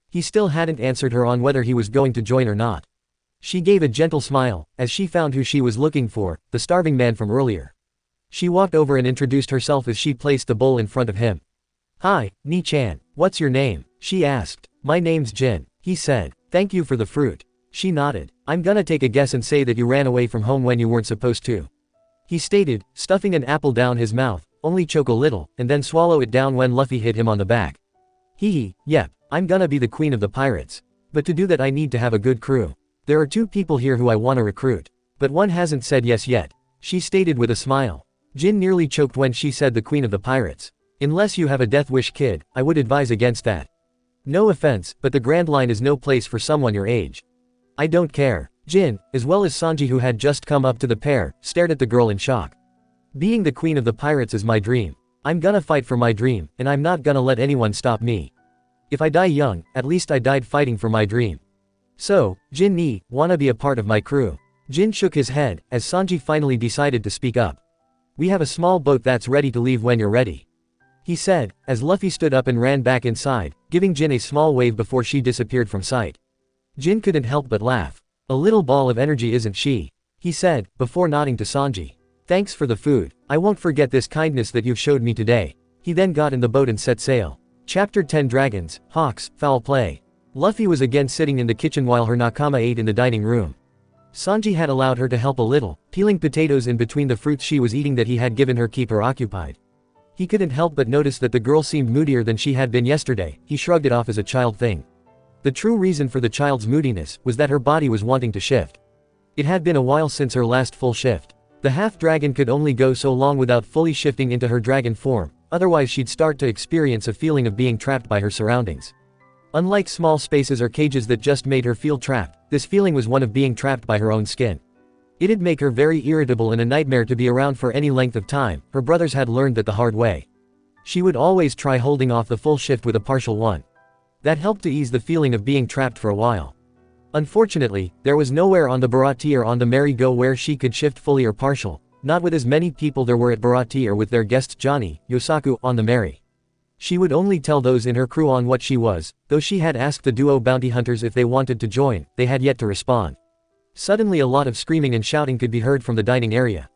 He still hadn't answered her on whether he was going to join or not. She gave a gentle smile, as she found who she was looking for, the starving man from earlier. She walked over and introduced herself as she placed the bowl in front of him. Hi, Ni-chan, what's your name? She asked. My name's Jin, he said. Thank you for the fruit. She nodded. I'm gonna take a guess and say that you ran away from home when you weren't supposed to. He stated, stuffing an apple down his mouth, only choke a little, and then swallow it down when Luffy hit him on the back. Yep, I'm gonna be the queen of the pirates. But to do that I need to have a good crew. There are 2 people here who I wanna recruit. But one hasn't said yes yet. She stated with a smile. Jin nearly choked when she said the queen of the pirates. Unless you have a death wish kid, I would advise against that. No offense, but the Grand Line is no place for someone your age. I don't care. Jin, as well as Sanji who had just come up to the pair, stared at the girl in shock. Being the queen of the pirates is my dream. I'm gonna fight for my dream, and I'm not gonna let anyone stop me. If I die young, at least I died fighting for my dream. So, Jin ni, wanna be a part of my crew? Jin shook his head, as Sanji finally decided to speak up. We have a small boat that's ready to leave when you're ready. He said, as Luffy stood up and ran back inside, giving Jin a small wave before she disappeared from sight. Jin couldn't help but laugh. A little ball of energy isn't she? He said, before nodding to Sanji. Thanks for the food. I won't forget this kindness that you've showed me today. He then got in the boat and set sail. Chapter 10 Dragons, Hawks, Foul Play. Luffy was again sitting in the kitchen while her nakama ate in the dining room. Sanji had allowed her to help a little, peeling potatoes in between the fruits she was eating that he had given her keep her occupied. He couldn't help but notice that the girl seemed moodier than she had been yesterday. He shrugged it off as a child thing. The true reason for the child's moodiness was that her body was wanting to shift. It had been a while since her last full shift. The half-dragon could only go so long without fully shifting into her dragon form, otherwise she'd start to experience a feeling of being trapped by her surroundings. Unlike small spaces or cages that just made her feel trapped, this feeling was one of being trapped by her own skin. It'd make her very irritable and a nightmare to be around for any length of time. Her brothers had learned that the hard way. She would always try holding off the full shift with a partial one. That helped to ease the feeling of being trapped for a while. Unfortunately, there was nowhere on the Bharati or on the merry-go where she could shift fully or partial, not with as many people there were at Bharati or with their guests Johnny, Yosaku, on the merry. She would only tell those in her crew on what she was, though she had asked the duo bounty hunters if they wanted to join, they had yet to respond. Suddenly a lot of screaming and shouting could be heard from the dining area.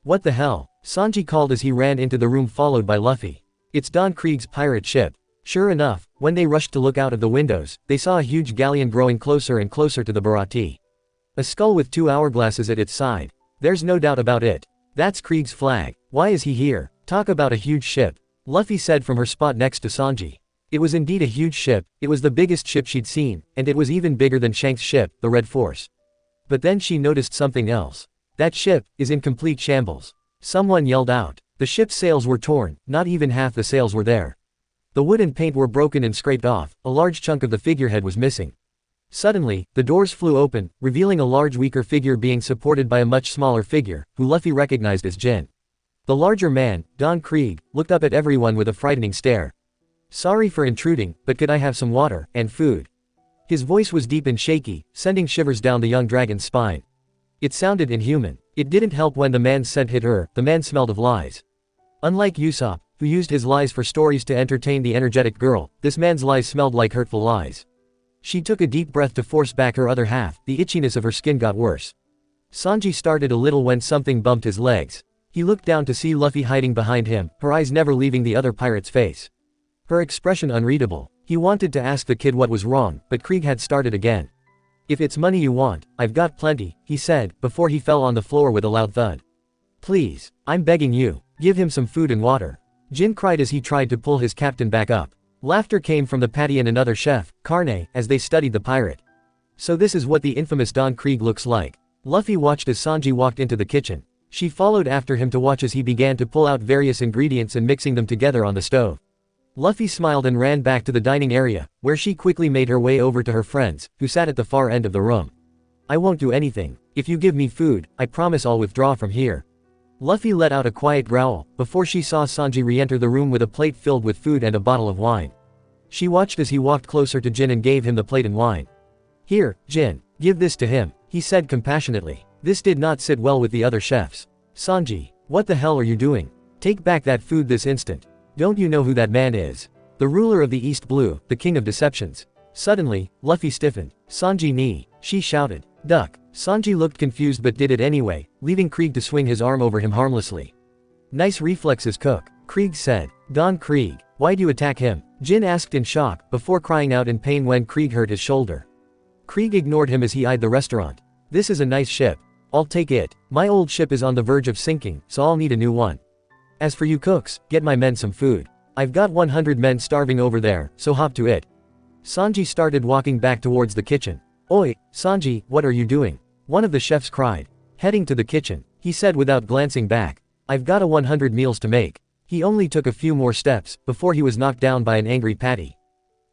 "What the hell?" Sanji called as he ran into the room followed by Luffy. "It's Don Krieg's pirate ship." Sure enough, when they rushed to look out of the windows, they saw a huge galleon growing closer and closer to the Bharati. A skull with 2 hourglasses at its side. There's no doubt about it. That's Krieg's flag. Why is he here? Talk about a huge ship. Luffy said from her spot next to Sanji. It was indeed a huge ship, it was the biggest ship she'd seen, and it was even bigger than Shank's ship, the Red Force. But then she noticed something else. That ship is in complete shambles. Someone yelled out. The ship's sails were torn, not even half the sails were there. The wood and paint were broken and scraped off, a large chunk of the figurehead was missing. Suddenly, the doors flew open, revealing a large weaker figure being supported by a much smaller figure, who Luffy recognized as Jin. The larger man, Don Krieg, looked up at everyone with a frightening stare. "Sorry for intruding, but could I have some water, and food?" His voice was deep and shaky, sending shivers down the young dragon's spine. It sounded inhuman. It didn't help when the man's scent hit her, the man smelled of lies. Unlike Usopp, who used his lies for stories to entertain the energetic girl, this man's lies smelled like hurtful lies. She took a deep breath to force back her other half, the itchiness of her skin got worse. Sanji started a little when something bumped his legs. He looked down to see Luffy hiding behind him, her eyes never leaving the other pirate's face. Her expression unreadable. He wanted to ask the kid what was wrong, but Krieg had started again. "If it's money you want, I've got plenty," he said, before he fell on the floor with a loud thud. "Please, I'm begging you, give him some food and water." Jin cried as he tried to pull his captain back up. Laughter came from the patty and another chef, Carne, as they studied the pirate. So this is what the infamous Don Krieg looks like. Luffy watched as Sanji walked into the kitchen. She followed after him to watch as he began to pull out various ingredients and mixing them together on the stove. Luffy smiled and ran back to the dining area, where she quickly made her way over to her friends, who sat at the far end of the room. "I won't do anything. If you give me food, I promise I'll withdraw from here." Luffy let out a quiet growl, before she saw Sanji re-enter the room with a plate filled with food and a bottle of wine. She watched as he walked closer to Jin and gave him the plate and wine. "Here, Jin, give this to him," he said compassionately. This did not sit well with the other chefs. "Sanji, what the hell are you doing? Take back that food this instant. Don't you know who that man is? The ruler of the East Blue, the king of deceptions." Suddenly, Luffy stiffened. "Sanji ni," she shouted. "Duck." Sanji looked confused but did it anyway, leaving Krieg to swing his arm over him harmlessly. "Nice reflexes, cook," Krieg said. "Don Krieg, why'd you attack him?" Jin asked in shock, before crying out in pain when Krieg hurt his shoulder. Krieg ignored him as he eyed the restaurant. "This is a nice ship. I'll take it. My old ship is on the verge of sinking, so I'll need a new one. As for you cooks, get my men some food. I've got 100 men starving over there, so hop to it." Sanji started walking back towards the kitchen. "Oi, Sanji, what are you doing?" one of the chefs cried. Heading to the kitchen, he said without glancing back. "I've got 100 meals to make." He only took a few more steps, before he was knocked down by an angry Patty.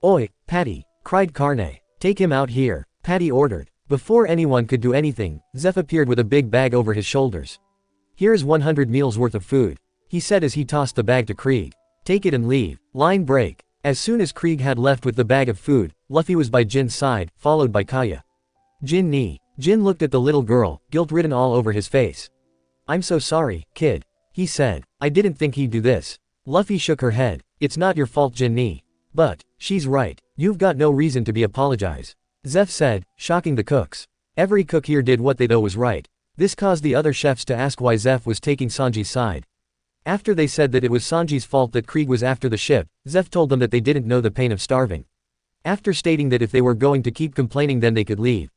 "Oi, Patty," cried Carne. "Take him out here," Patty ordered. Before anyone could do anything, Zeph appeared with a big bag over his shoulders. "Here's 100 meals worth of food," he said as he tossed the bag to Krieg. "Take it and leave. Line break." As soon as Krieg had left with the bag of food, Luffy was by Jin's side, followed by Kaya. "Jin ni." Jin looked at the little girl, guilt written all over his face. "I'm so sorry, kid," he said. "I didn't think he'd do this." Luffy shook her head. "It's not your fault, Jin ni. But, she's right. You've got no reason to be apologize," Zeph said, shocking the cooks. Every cook here did what they thought was right. This caused the other chefs to ask why Zeph was taking Sanji's side. After they said that it was Sanji's fault that Krieg was after the ship, Zeph told them that they didn't know the pain of starving. After stating that if they were going to keep complaining then they could leave.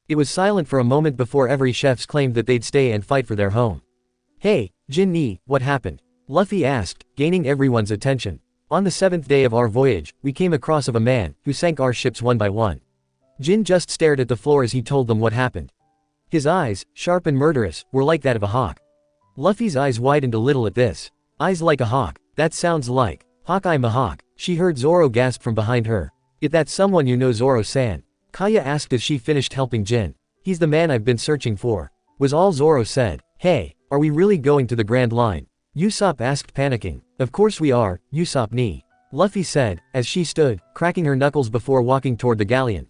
It was silent for a moment before every chefs claimed that they'd stay and fight for their home. "Hey, Jin ni, what happened?" Luffy asked, gaining everyone's attention. "On the 7th day of our voyage, we came across of a man, who sank our ships one by one." Jin just stared at the floor as he told them what happened. His eyes, sharp and murderous, were like that of a hawk. Luffy's eyes widened a little at this. Eyes like a hawk, that sounds like Hawkeye Mihawk. She heard Zoro gasp from behind her. Is that someone you know, Zoro-san? Kaya asked as she finished helping Jin. He's the man I've been searching for, was all Zoro said. Hey, are we really going to the Grand Line? Usopp asked, panicking. Of course we are, Usopp ni. Luffy said, as she stood, cracking her knuckles before walking toward the galleon.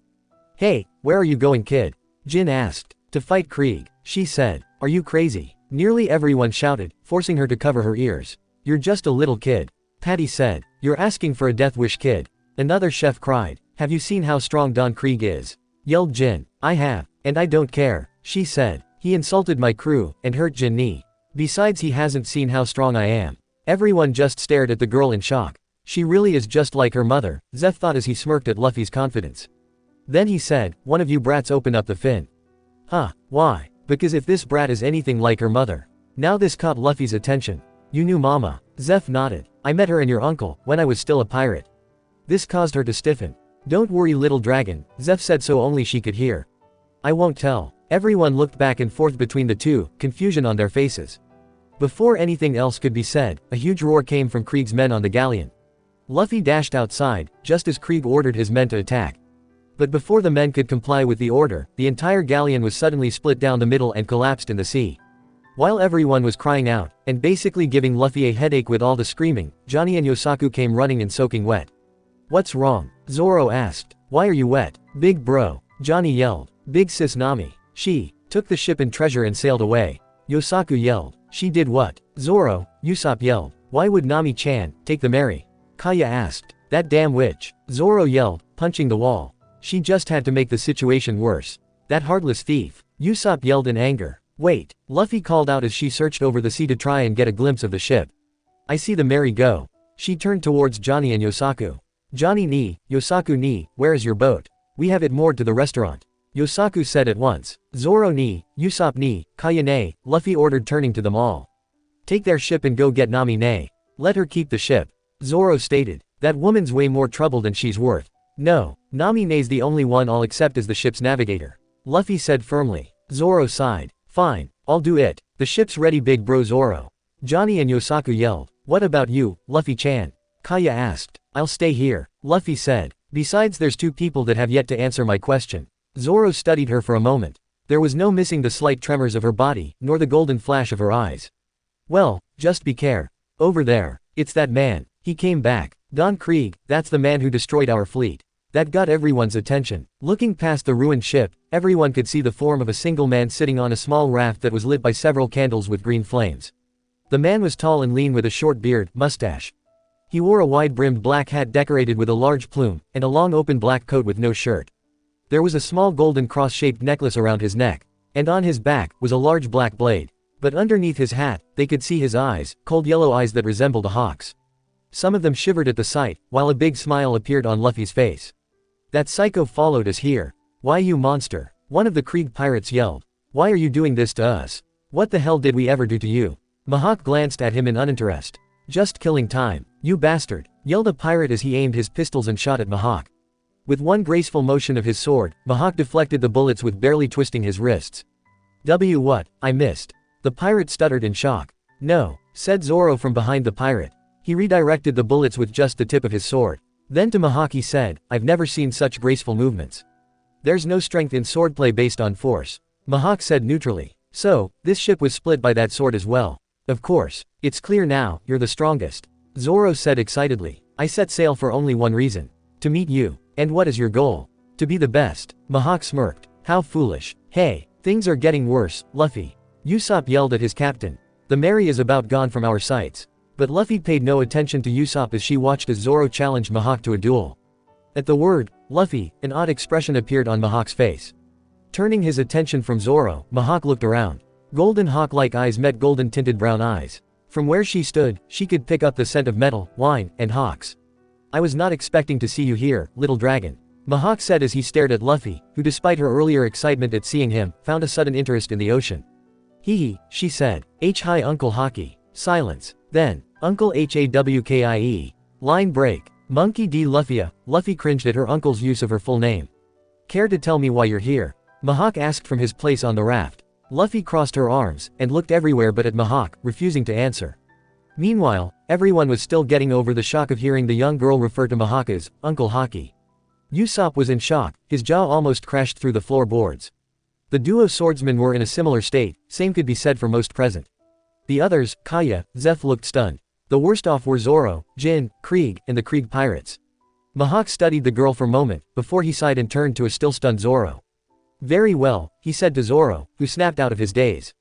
Hey, where are you going, kid? Jin asked. To fight Krieg, she said. Are you crazy? Nearly everyone shouted, forcing her to cover her ears. You're just a little kid. Patty said. You're asking for a death wish, kid. Another chef cried. Have you seen how strong Don Krieg is? Yelled Jin. I have, and I don't care, she said. He insulted my crew, and hurt Jin ni. Besides, he hasn't seen how strong I am. Everyone just stared at the girl in shock. She really is just like her mother, Zeph thought as he smirked at Luffy's confidence. Then he said, one of you brats open up the fin. Huh, why? Because if this brat is anything like her mother. Now this caught Luffy's attention. You knew Mama. Zeph nodded. I met her and your uncle, when I was still a pirate. This caused her to stiffen. Don't worry, little dragon, Zeph said so only she could hear. I won't tell. Everyone looked back and forth between the two, confusion on their faces. Before anything else could be said, a huge roar came from Krieg's men on the galleon. Luffy dashed outside, just as Krieg ordered his men to attack. But before the men could comply with the order, the entire galleon was suddenly split down the middle and collapsed in the sea. While everyone was crying out, and basically giving Luffy a headache with all the screaming, Johnny and Yosaku came running and soaking wet. What's wrong? Zoro asked. Why are you wet, big bro? Johnny yelled. Big sis Nami. She took the ship and treasure and sailed away. Yosaku yelled. She did what? Zoro, Usopp yelled. Why would Nami-chan take the Mary? Kaya asked. That damn witch. Zoro yelled, punching the wall. She just had to make the situation worse. That heartless thief. Usopp yelled in anger. Wait, Luffy called out as she searched over the sea to try and get a glimpse of the ship. I see the Mary go. She turned towards Johnny and Yosaku. Johnny ni, Yosaku ni, where is your boat? We have it moored to the restaurant. Yosaku said at once. Zoro ni, Usopp ni, Kaya ne, Luffy ordered, turning to them all. Take their ship and go get Nami ne. Let her keep the ship. Zoro stated. That woman's way more trouble than she's worth. No, Nami ne's the only one I'll accept as the ship's navigator. Luffy said firmly. Zoro sighed. Fine, I'll do it. The ship's ready, big bro Zoro. Johnny and Yosaku yelled. What about you, Luffy-chan? Kaya asked. I'll stay here, Luffy said. Besides, there's two people that have yet to answer my question. Zoro studied her for a moment. There was no missing the slight tremors of her body, nor the golden flash of her eyes. Well, just be care. Over there, it's that man. He came back. Don Krieg, that's the man who destroyed our fleet. That got everyone's attention. Looking past the ruined ship, everyone could see the form of a single man sitting on a small raft that was lit by several candles with green flames. The man was tall and lean with a short beard, mustache. He wore a wide-brimmed black hat decorated with a large plume, and a long open black coat with no shirt. There was a small golden cross-shaped necklace around his neck, and on his back was a large black blade. But underneath his hat, they could see his eyes, cold yellow eyes that resembled a hawk's. Some of them shivered at the sight, while a big smile appeared on Luffy's face. That psycho followed us here. Why, you monster? One of the Krieg pirates yelled. Why are you doing this to us? What the hell did we ever do to you? Mihawk glanced at him in uninterest. Just killing time, you bastard, yelled a pirate as he aimed his pistols and shot at Mihawk. With one graceful motion of his sword, Mihawk deflected the bullets with barely twisting his wrists. What? I missed. The pirate stuttered in shock. No, said Zoro from behind the pirate. He redirected the bullets with just the tip of his sword. Then to Mihawk he said, I've never seen such graceful movements. There's no strength in swordplay based on force. Mihawk said neutrally. So, this ship was split by that sword as well. Of course. It's clear now, you're the strongest. Zoro said excitedly. I set sail for only one reason. To meet you. And what is your goal? To be the best. Mihawk smirked. How foolish. Hey, things are getting worse, Luffy. Usopp yelled at his captain. The Mary is about gone from our sights. But Luffy paid no attention to Usopp as she watched as Zoro challenged Mihawk to a duel. At the word, Luffy, an odd expression appeared on Mihawk's face. Turning his attention from Zoro, Mihawk looked around. Golden hawk-like eyes met golden-tinted brown eyes. From where she stood, she could pick up the scent of metal, wine, and hawks. I was not expecting to see you here, little dragon. Mihawk said as he stared at Luffy, who despite her earlier excitement at seeing him, found a sudden interest in the ocean. Hee, she said. Hi Uncle Haki. Silence. Then, Uncle Hawkie. Line break. Monkey D. Luffy. Luffy cringed at her uncle's use of her full name. Care to tell me why you're here? Mihawk asked from his place on the raft. Luffy crossed her arms, and looked everywhere but at Mihawk, refusing to answer. Meanwhile, everyone was still getting over the shock of hearing the young girl refer to Mihawk as Uncle Haki. Usopp was in shock, his jaw almost crashed through the floorboards. The duo swordsmen were in a similar state, same could be said for most present. The others, Kaya, Zeph looked stunned. The worst off were Zoro, Jin, Krieg, and the Krieg pirates. Mihawk studied the girl for a moment, before he sighed and turned to a still-stunned Zoro. "Very well," he said to Zoro, who snapped out of his daze.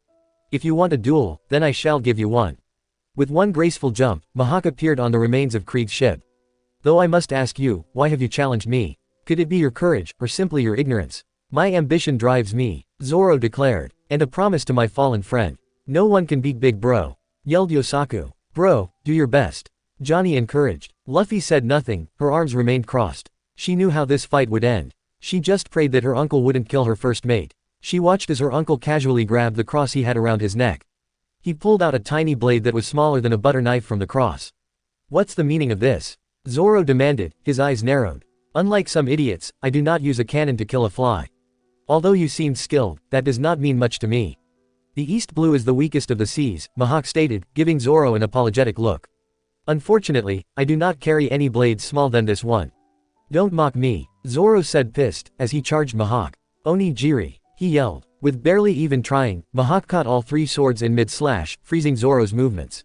"If you want a duel, then I shall give you one." With one graceful jump, Mihawk appeared on the remains of Krieg's ship. "Though I must ask you, why have you challenged me? Could it be your courage, or simply your ignorance?" "My ambition drives me," Zoro declared, "and a promise to my fallen friend. No one can beat Big Bro," yelled Yosaku. "Bro, do your best," Johnny encouraged. Luffy said nothing, her arms remained crossed. She knew how this fight would end. She just prayed that her uncle wouldn't kill her first mate. She watched as her uncle casually grabbed the cross he had around his neck. He pulled out a tiny blade that was smaller than a butter knife from the cross. "What's the meaning of this?" Zoro demanded, his eyes narrowed. "Unlike some idiots, I do not use a cannon to kill a fly. Although you seemed skilled, that does not mean much to me." "The East Blue is the weakest of the seas," Mihawk stated, giving Zoro an apologetic look. "Unfortunately, I do not carry any blades smaller than this one." "Don't mock me," Zoro said pissed, as he charged Mihawk. "Onigiri," he yelled. With barely even trying, Mihawk caught all three swords in mid-slash, freezing Zoro's movements.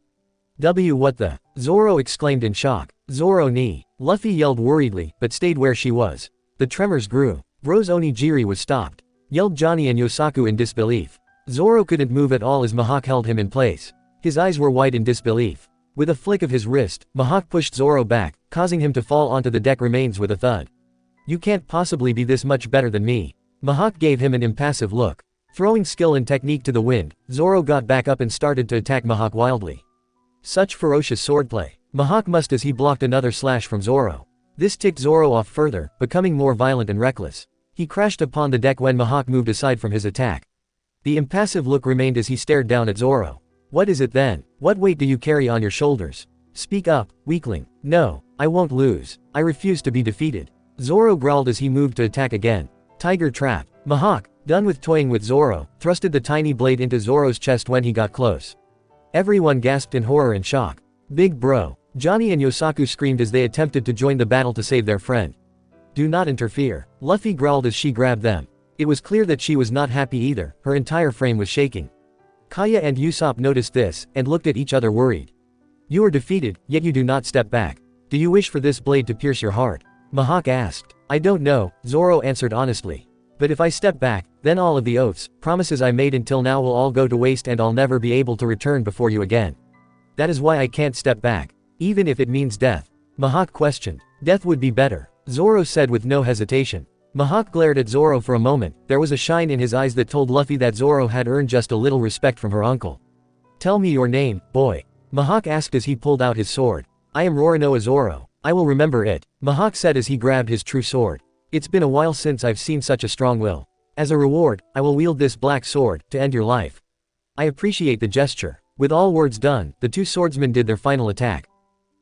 What the?" Zoro exclaimed in shock. "Zoro ni," Luffy yelled worriedly, but stayed where she was. The tremors grew. Bro's Onigiri was stopped, yelled Johnny and Yosaku in disbelief. Zoro couldn't move at all as Mihawk held him in place. His eyes were wide in disbelief. With a flick of his wrist, Mihawk pushed Zoro back, causing him to fall onto the deck remains with a thud. "You can't possibly be this much better than me." Mihawk gave him an impassive look. Throwing skill and technique to the wind, Zoro got back up and started to attack Mihawk wildly. Such ferocious swordplay. Mihawk must as he blocked another slash from Zoro. This ticked Zoro off further, becoming more violent and reckless. He crashed upon the deck when Mihawk moved aside from his attack. The impassive look remained as he stared down at Zoro. "What is it then? What weight do you carry on your shoulders? Speak up, weakling." "No, I won't lose. I refuse to be defeated." Zoro growled as he moved to attack again. Tiger trap. Mihawk, done with toying with Zoro, thrusted the tiny blade into Zoro's chest when he got close. Everyone gasped in horror and shock. "Big Bro," Johnny and Yosaku screamed as they attempted to join the battle to save their friend. "Do not interfere," Luffy growled as she grabbed them. It was clear that she was not happy either, her entire frame was shaking. Kaya and Usopp noticed this, and looked at each other worried. "You are defeated, yet you do not step back. Do you wish for this blade to pierce your heart?" Mihawk asked. "I don't know," Zoro answered honestly. "But if I step back, then all of the oaths, promises I made until now will all go to waste and I'll never be able to return before you again. That is why I can't step back. Even if it means death." Mihawk questioned. "Death would be better," Zoro said with no hesitation. Mihawk glared at Zoro for a moment, there was a shine in his eyes that told Luffy that Zoro had earned just a little respect from her uncle. "Tell me your name, boy," Mihawk asked as he pulled out his sword. "I am Roronoa Zoro. I will remember it," Mihawk said as he grabbed his true sword. "It's been a while since I've seen such a strong will. As a reward, I will wield this black sword, to end your life. I appreciate the gesture." With all words done, the two swordsmen did their final attack.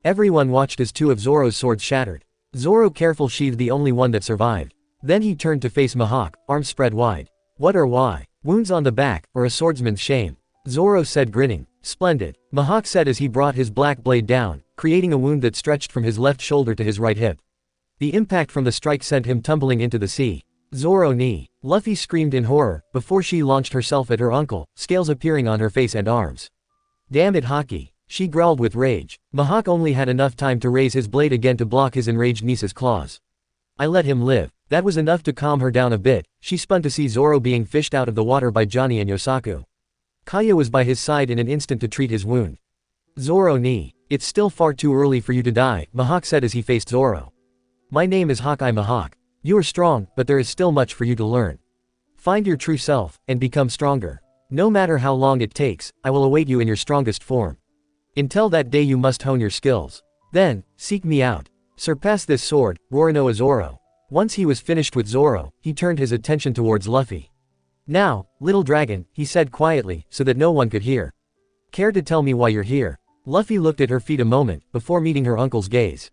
Everyone watched as two of Zoro's swords shattered. Zoro carefully sheathed the only one that survived. Then he turned to face Mihawk, arms spread wide. "What or why? Wounds on the back, or a swordsman's shame?" Zoro said grinning. "Splendid," Mihawk said as he brought his black blade down, creating a wound that stretched from his left shoulder to his right hip. The impact from the strike sent him tumbling into the sea. "Zoro ni!" Luffy screamed in horror, before she launched herself at her uncle, scales appearing on her face and arms. "Damn it Haki!" She growled with rage. Mihawk only had enough time to raise his blade again to block his enraged niece's claws. "I let him live." That was enough to calm her down a bit. She spun to see Zoro being fished out of the water by Johnny and Yosaku. Kaya was by his side in an instant to treat his wound. "Zoro ni, it's still far too early for you to die," Mihawk said as he faced Zoro. "My name is Hawkeye Mihawk. You are strong, but there is still much for you to learn. Find your true self, and become stronger. No matter how long it takes, I will await you in your strongest form. Until that day you must hone your skills. Then, seek me out. Surpass this sword, Roronoa Zoro." Once he was finished with Zoro, he turned his attention towards Luffy. "Now, little dragon," he said quietly, so that no one could hear. "Care to tell me why you're here?" Luffy looked at her feet a moment, before meeting her uncle's gaze.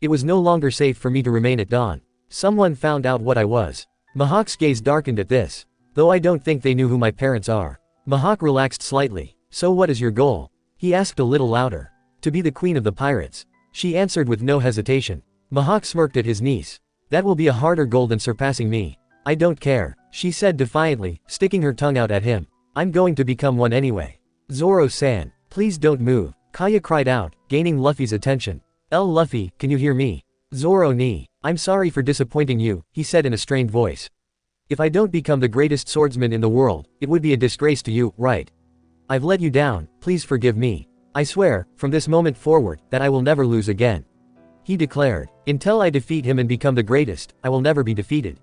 "It was no longer safe for me to remain at dawn. Someone found out what I was." Mihawk's gaze darkened at this. Though I don't think they knew who my parents are. Mihawk relaxed slightly. So what is your goal? He asked a little louder. To be the queen of the pirates. She answered with no hesitation. Mihawk smirked at his niece. That will be a harder goal than surpassing me. I don't care, she said defiantly, sticking her tongue out at him. I'm going to become one anyway. Zoro-san, please don't move, Kaya cried out, gaining Luffy's attention. Luffy, can you hear me? Zoro-ni, I'm sorry for disappointing you, he said in a strained voice. If I don't become the greatest swordsman in the world, it would be a disgrace to you, right? I've let you down, please forgive me. I swear, from this moment forward, that I will never lose again. He declared. Until I defeat him and become the greatest, I will never be defeated.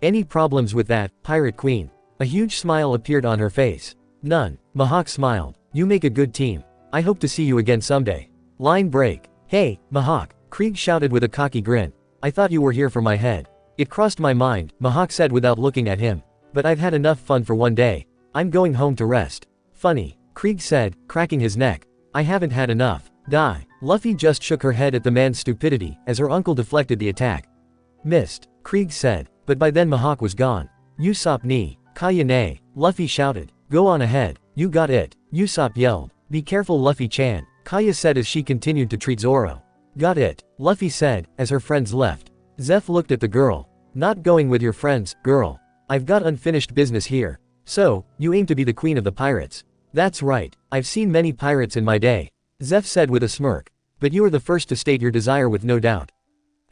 Any problems with that, Pirate Queen? A huge smile appeared on her face. None. Mihawk smiled. You make a good team. I hope to see you again someday. Line break. Hey, Mihawk, Krieg shouted with a cocky grin. I thought you were here for my head. It crossed my mind, Mihawk said without looking at him. But I've had enough fun for one day. I'm going home to rest. Funny, Krieg said, cracking his neck. I haven't had enough. Die. Luffy just shook her head at the man's stupidity, as her uncle deflected the attack. Missed, Krieg said, but by then Mihawk was gone. Usopp ni, Kaya ne, Luffy shouted. Go on ahead, you got it, Usopp yelled. Be careful Luffy-chan, Kaya said as she continued to treat Zoro. Got it, Luffy said, as her friends left. Zeph looked at the girl. Not going with your friends, girl. I've got unfinished business here. So, you aim to be the queen of the pirates. That's right, I've seen many pirates in my day. Zeph said with a smirk. But you are the first to state your desire with no doubt.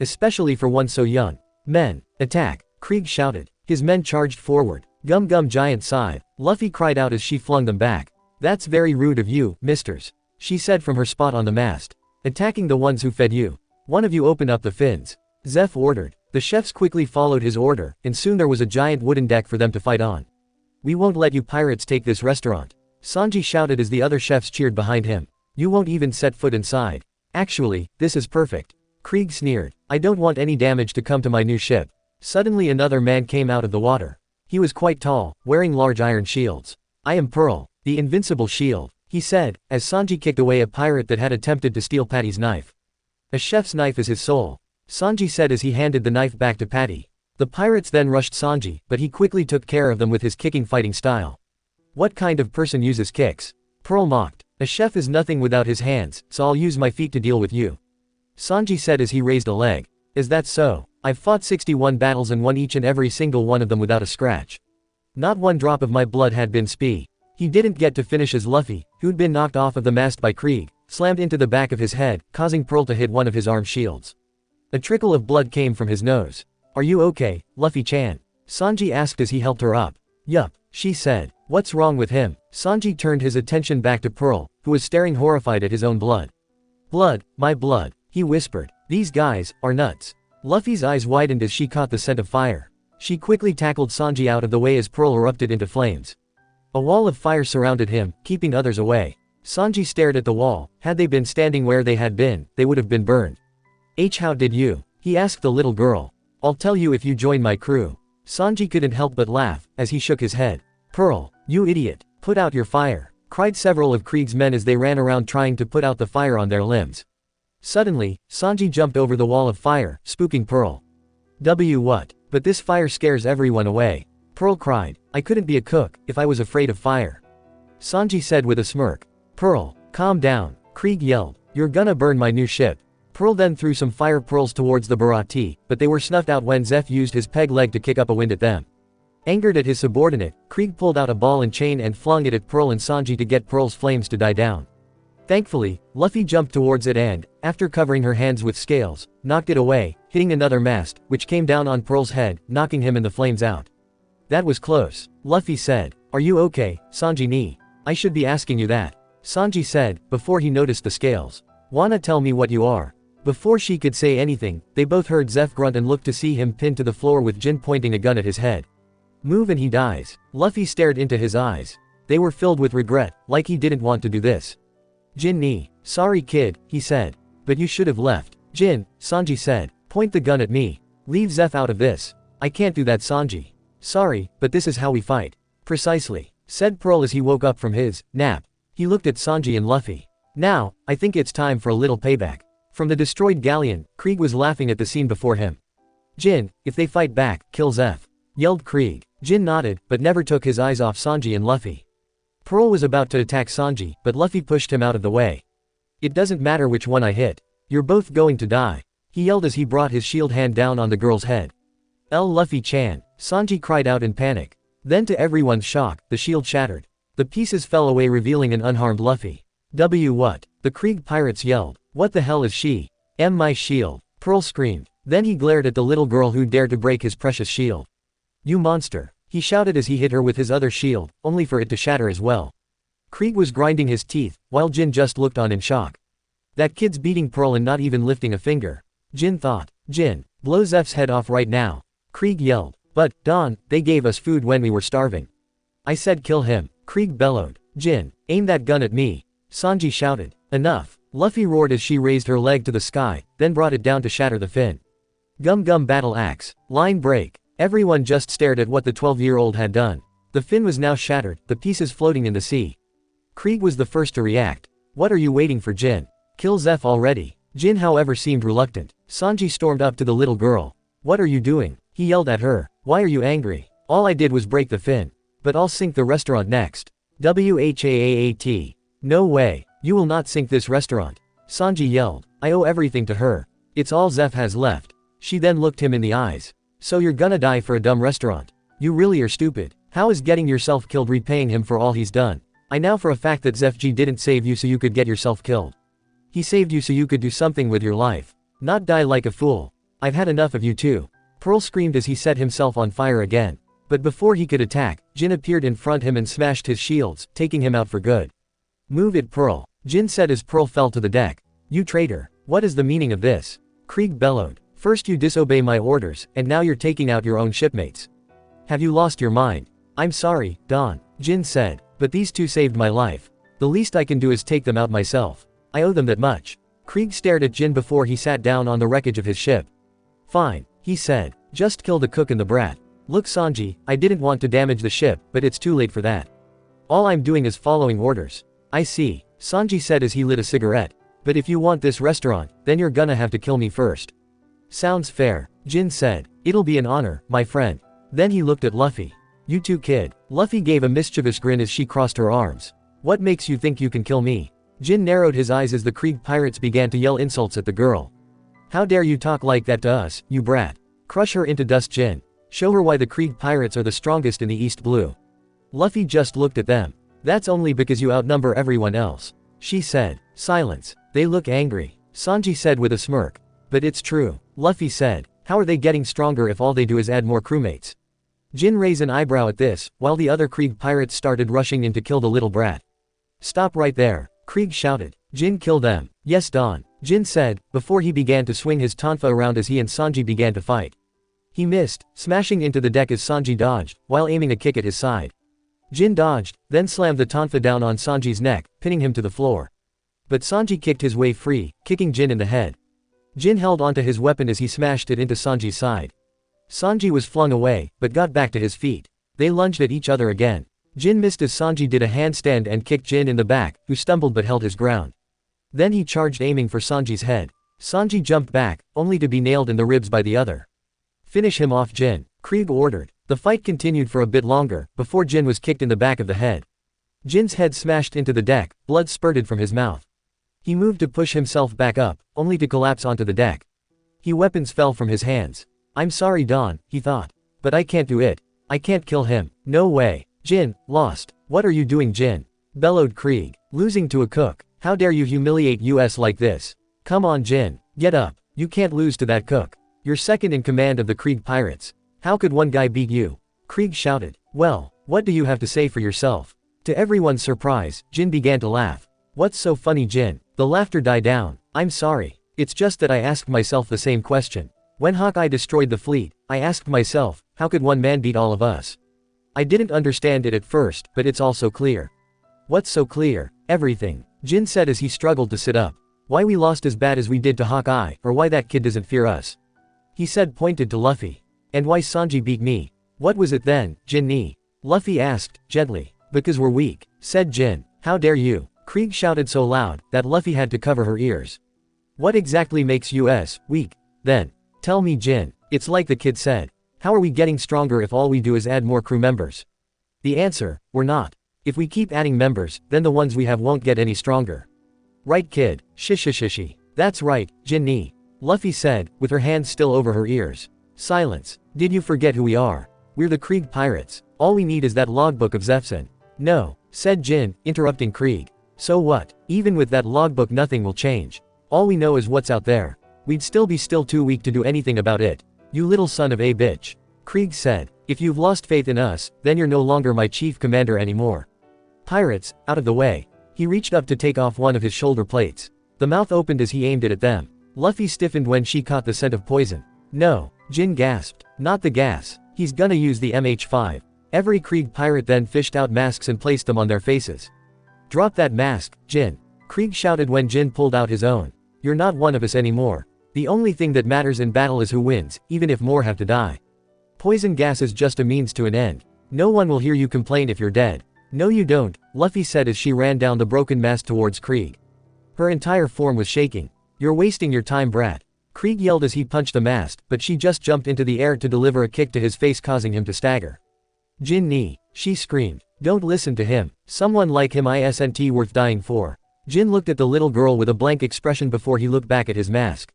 Especially for one so young. Men, attack, Krieg shouted. His men charged forward. Gum gum giant sighed. Luffy cried out as she flung them back. That's very rude of you, misters. She said from her spot on the mast. Attacking the ones who fed you. One of you open up the fins. Zeph ordered. The chefs quickly followed his order, and soon there was a giant wooden deck for them to fight on. We won't let you pirates take this restaurant. Sanji shouted as the other chefs cheered behind him. You won't even set foot inside. Actually, this is perfect. Krieg sneered. I don't want any damage to come to my new ship. Suddenly another man came out of the water. He was quite tall, wearing large iron shields. I am Pearl, the invincible shield, he said, as Sanji kicked away a pirate that had attempted to steal Patty's knife. A chef's knife is his soul, Sanji said as he handed the knife back to Patty. The pirates then rushed Sanji, but he quickly took care of them with his kicking fighting style. What kind of person uses kicks? Pearl mocked. A chef is nothing without his hands, so I'll use my feet to deal with you. Sanji said as he raised a leg. Is that so? I've fought 61 battles and won each and every single one of them without a scratch. Not one drop of my blood had been spilled. He didn't get to finish as Luffy, who'd been knocked off of the mast by Krieg, slammed into the back of his head, causing Pearl to hit one of his arm shields. A trickle of blood came from his nose. Are you okay, Luffy-chan? Sanji asked as he helped her up. Yup, she said. What's wrong with him? Sanji turned his attention back to Pearl, who was staring horrified at his own blood. Blood, my blood, he whispered. These guys are nuts. Luffy's eyes widened as she caught the scent of fire. She quickly tackled Sanji out of the way as Pearl erupted into flames. A wall of fire surrounded him, keeping others away. Sanji stared at the wall. Had they been standing where they had been, they would have been burned. How did you? He asked the little girl. I'll tell you if you join my crew. Sanji couldn't help but laugh, as he shook his head. Pearl, you idiot, put out your fire, cried several of Krieg's men as they ran around trying to put out the fire on their limbs. Suddenly, Sanji jumped over the wall of fire, spooking Pearl. What? But this fire scares everyone away. Pearl cried. I couldn't be a cook, if I was afraid of fire. Sanji said with a smirk. Pearl, calm down, Krieg yelled. You're gonna burn my new ship. Pearl then threw some fire pearls towards the Bharati, but they were snuffed out when Zeph used his peg leg to kick up a wind at them. Angered at his subordinate, Krieg pulled out a ball and chain and flung it at Pearl and Sanji to get Pearl's flames to die down. Thankfully, Luffy jumped towards it and, after covering her hands with scales, knocked it away, hitting another mast, which came down on Pearl's head, knocking him and the flames out. That was close, Luffy said. Are you okay, Sanji ni? I should be asking you that. Sanji said, before he noticed the scales. Wanna tell me what you are? Before she could say anything, they both heard Zeph grunt and looked to see him pinned to the floor with Jin pointing a gun at his head. Move and he dies. Luffy stared into his eyes. They were filled with regret, like he didn't want to do this. Jin ni, sorry kid, he said. But you should have left. Jin, Sanji said, point the gun at me. Leave Zeph out of this. I can't do that Sanji. Sorry, but this is how we fight. Precisely, said Pearl as he woke up from his nap. He looked at Sanji and Luffy. Now, I think it's time for a little payback. From the destroyed galleon, Krieg was laughing at the scene before him. Jin, if they fight back, kill Zeph. yelled Krieg. Jin nodded, but never took his eyes off Sanji and Luffy. Pearl was about to attack Sanji, but Luffy pushed him out of the way. It doesn't matter which one I hit. You're both going to die, he yelled as he brought his shield hand down on the girl's head. Luffy-chan, Sanji cried out in panic. Then to everyone's shock, the shield shattered. The pieces fell away revealing an unharmed Luffy. What? The Krieg pirates yelled. What the hell is she? My shield. Pearl screamed. Then he glared at the little girl who dared to break his precious shield. You monster, he shouted as he hit her with his other shield, only for it to shatter as well. Krieg was grinding his teeth, while Jin just looked on in shock. That kid's beating Pearl and not even lifting a finger. Jin thought. Jin, blow Zeph's head off right now. Krieg yelled. But, Don, they gave us food when we were starving. I said kill him, Krieg bellowed. Jin, aim that gun at me. Sanji shouted. Enough. Luffy roared as she raised her leg to the sky, then brought it down to shatter the fin. Gum Gum battle axe. Line break. Everyone just stared at what the 12-year-old had done. The fin was now shattered, the pieces floating in the sea. Krieg was the first to react. What are you waiting for, Jin? Kill Zeph already. Jin however seemed reluctant. Sanji stormed up to the little girl. What are you doing? He yelled at her. Why are you angry? All I did was break the fin. But I'll sink the restaurant next. WHAAAT. No way. You will not sink this restaurant. Sanji yelled. I owe everything to her. It's all Zeph has left. She then looked him in the eyes. So you're gonna die for a dumb restaurant. You really are stupid. How is getting yourself killed repaying him for all he's done? I know for a fact that Zeph G didn't save you so you could get yourself killed. He saved you so you could do something with your life. Not die like a fool. I've had enough of you too. Pearl screamed as he set himself on fire again. But before he could attack, Jin appeared in front of him and smashed his shields, taking him out for good. Move it, Pearl, Jin said as Pearl fell to the deck. You traitor. What is the meaning of this? Krieg bellowed. First you disobey my orders, and now you're taking out your own shipmates. Have you lost your mind? I'm sorry, Don, Jin said, but these two saved my life. The least I can do is take them out myself. I owe them that much. Krieg stared at Jin before he sat down on the wreckage of his ship. Fine, he said, just kill the cook and the brat. Look Sanji, I didn't want to damage the ship, but it's too late for that. All I'm doing is following orders. I see, Sanji said as he lit a cigarette. But if you want this restaurant, then you're gonna have to kill me first. Sounds fair, Jin said. It'll be an honor, my friend. Then he looked at Luffy. You too, kid. Luffy gave a mischievous grin as she crossed her arms. What makes you think you can kill me? Jin narrowed his eyes as the Krieg pirates began to yell insults at the girl. How dare you talk like that to us, you brat. Crush her into dust, Jin. Show her why the Krieg pirates are the strongest in the East Blue. Luffy just looked at them. That's only because you outnumber everyone else. She said. Silence. They look angry. Sanji said with a smirk. But it's true. Luffy said. How are they getting stronger if all they do is add more crewmates? Jin raised an eyebrow at this, while the other Krieg pirates started rushing in to kill the little brat. Stop right there, Krieg shouted. Jin, kill them. Yes, Don, Jin said, before he began to swing his tonfa around as he and Sanji began to fight. He missed, smashing into the deck as Sanji dodged, while aiming a kick at his side. Jin dodged, then slammed the tonfa down on Sanji's neck, pinning him to the floor. But Sanji kicked his way free, kicking Jin in the head. Jin held onto his weapon as he smashed it into Sanji's side. Sanji was flung away, but got back to his feet. They lunged at each other again. Jin missed as Sanji did a handstand and kicked Jin in the back, who stumbled but held his ground. Then he charged, aiming for Sanji's head. Sanji jumped back, only to be nailed in the ribs by the other. Finish him off, Jin, Krieg ordered. The fight continued for a bit longer, before Jin was kicked in the back of the head. Jin's head smashed into the deck, blood spurted from his mouth. He moved to push himself back up, only to collapse onto the deck. Weapons fell from his hands. I'm sorry, Don, he thought. But I can't do it. I can't kill him. No way. Jin, lost. What are you doing, Jin? Bellowed Krieg. Losing to a cook. How dare you humiliate us like this? Come on, Jin. Get up. You can't lose to that cook. You're second in command of the Krieg pirates. How could one guy beat you? Krieg shouted. Well, what do you have to say for yourself? To everyone's surprise, Jin began to laugh. What's so funny, Jin? The laughter died down. I'm sorry. It's just that I asked myself the same question. When Hawkeye destroyed the fleet, I asked myself, how could one man beat all of us? I didn't understand it at first, but it's all so clear. What's so clear? Everything, Jin said as he struggled to sit up. Why we lost as bad as we did to Hawkeye, or why that kid doesn't fear us. He said, pointed to Luffy. And why Sanji beat me. What was it then, Jin? Luffy asked, gently. Because we're weak, said Jin. How dare you? Krieg shouted so loud, that Luffy had to cover her ears. What exactly makes us weak, then? Tell me, Jin. It's like the kid said. How are we getting stronger if all we do is add more crew members? The answer, we're not. If we keep adding members, then the ones we have won't get any stronger. Right kid, shishishishi. That's right, Jinni. Luffy said, with her hands still over her ears. Silence. Did you forget who we are? We're the Krieg pirates. All we need is that logbook of Zephson. No, said Jin, interrupting Krieg. So what? Even with that logbook nothing will change. All we know is what's out there. We'd still be too weak to do anything about it. You little son of a bitch. Krieg said, if you've lost faith in us, then you're no longer my chief commander anymore. Pirates, out of the way. He reached up to take off one of his shoulder plates. The mouth opened as he aimed it at them. Luffy stiffened when she caught the scent of poison. No, Jin gasped. Not the gas. He's gonna use the MH5. Every Krieg pirate then fished out masks and placed them on their faces. Drop that mask, Jin. Krieg shouted when Jin pulled out his own. You're not one of us anymore. The only thing that matters in battle is who wins, even if more have to die. Poison gas is just a means to an end. No one will hear you complain if you're dead. No you don't, Luffy said as she ran down the broken mast towards Krieg. Her entire form was shaking. You're wasting your time, brat. Krieg yelled as he punched the mast, but she just jumped into the air to deliver a kick to his face, causing him to stagger. Jin-ni, she screamed. Don't listen to him. Someone like him isn't worth dying for. Jin looked at the little girl with a blank expression before he looked back at his mask.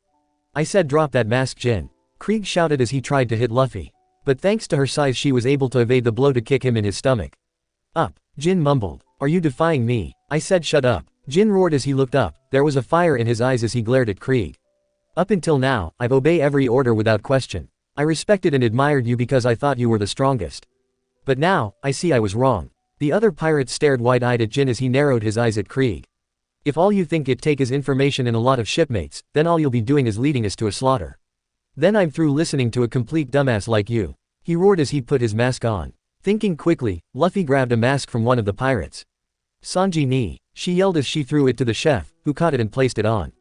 I said drop that mask, Jin. Krieg shouted as he tried to hit Luffy. But thanks to her size she was able to evade the blow to kick him in his stomach. Up, Jin mumbled. Are you defying me? I said shut up. Jin roared as he looked up. There was a fire in his eyes as he glared at Krieg. Up until now, I've obeyed every order without question. I respected and admired you because I thought you were the strongest. But now, I see I was wrong. The other pirates stared wide-eyed at Jin as he narrowed his eyes at Krieg. If all you think it take is information and a lot of shipmates, then all you'll be doing is leading us to a slaughter. Then I'm through listening to a complete dumbass like you. He roared as he put his mask on. Thinking quickly, Luffy grabbed a mask from one of the pirates. Sanji ni, she yelled as she threw it to the chef, who caught it and placed it on.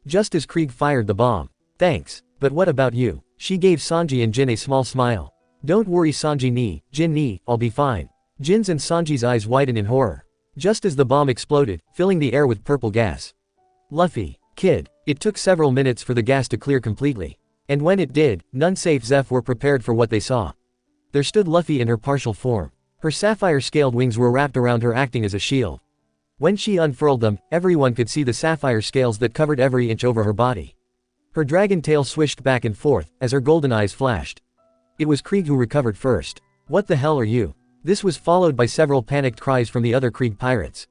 Just as Krieg fired the bomb. Thanks, but what about you? She gave Sanji and Jin a small smile. Don't worry Sanji ni, Jin ni, I'll be fine. Jin's and Sanji's eyes widened in horror. Just as the bomb exploded, filling the air with purple gas. Luffy, kid, it took several minutes for the gas to clear completely. And when it did, none save Zeph were prepared for what they saw. There stood Luffy in her partial form. Her sapphire-scaled wings were wrapped around her acting as a shield. When she unfurled them, everyone could see the sapphire scales that covered every inch over her body. Her dragon tail swished back and forth, as her golden eyes flashed. It was Krieg who recovered first. What the hell are you? This was followed by several panicked cries from the other Krieg pirates.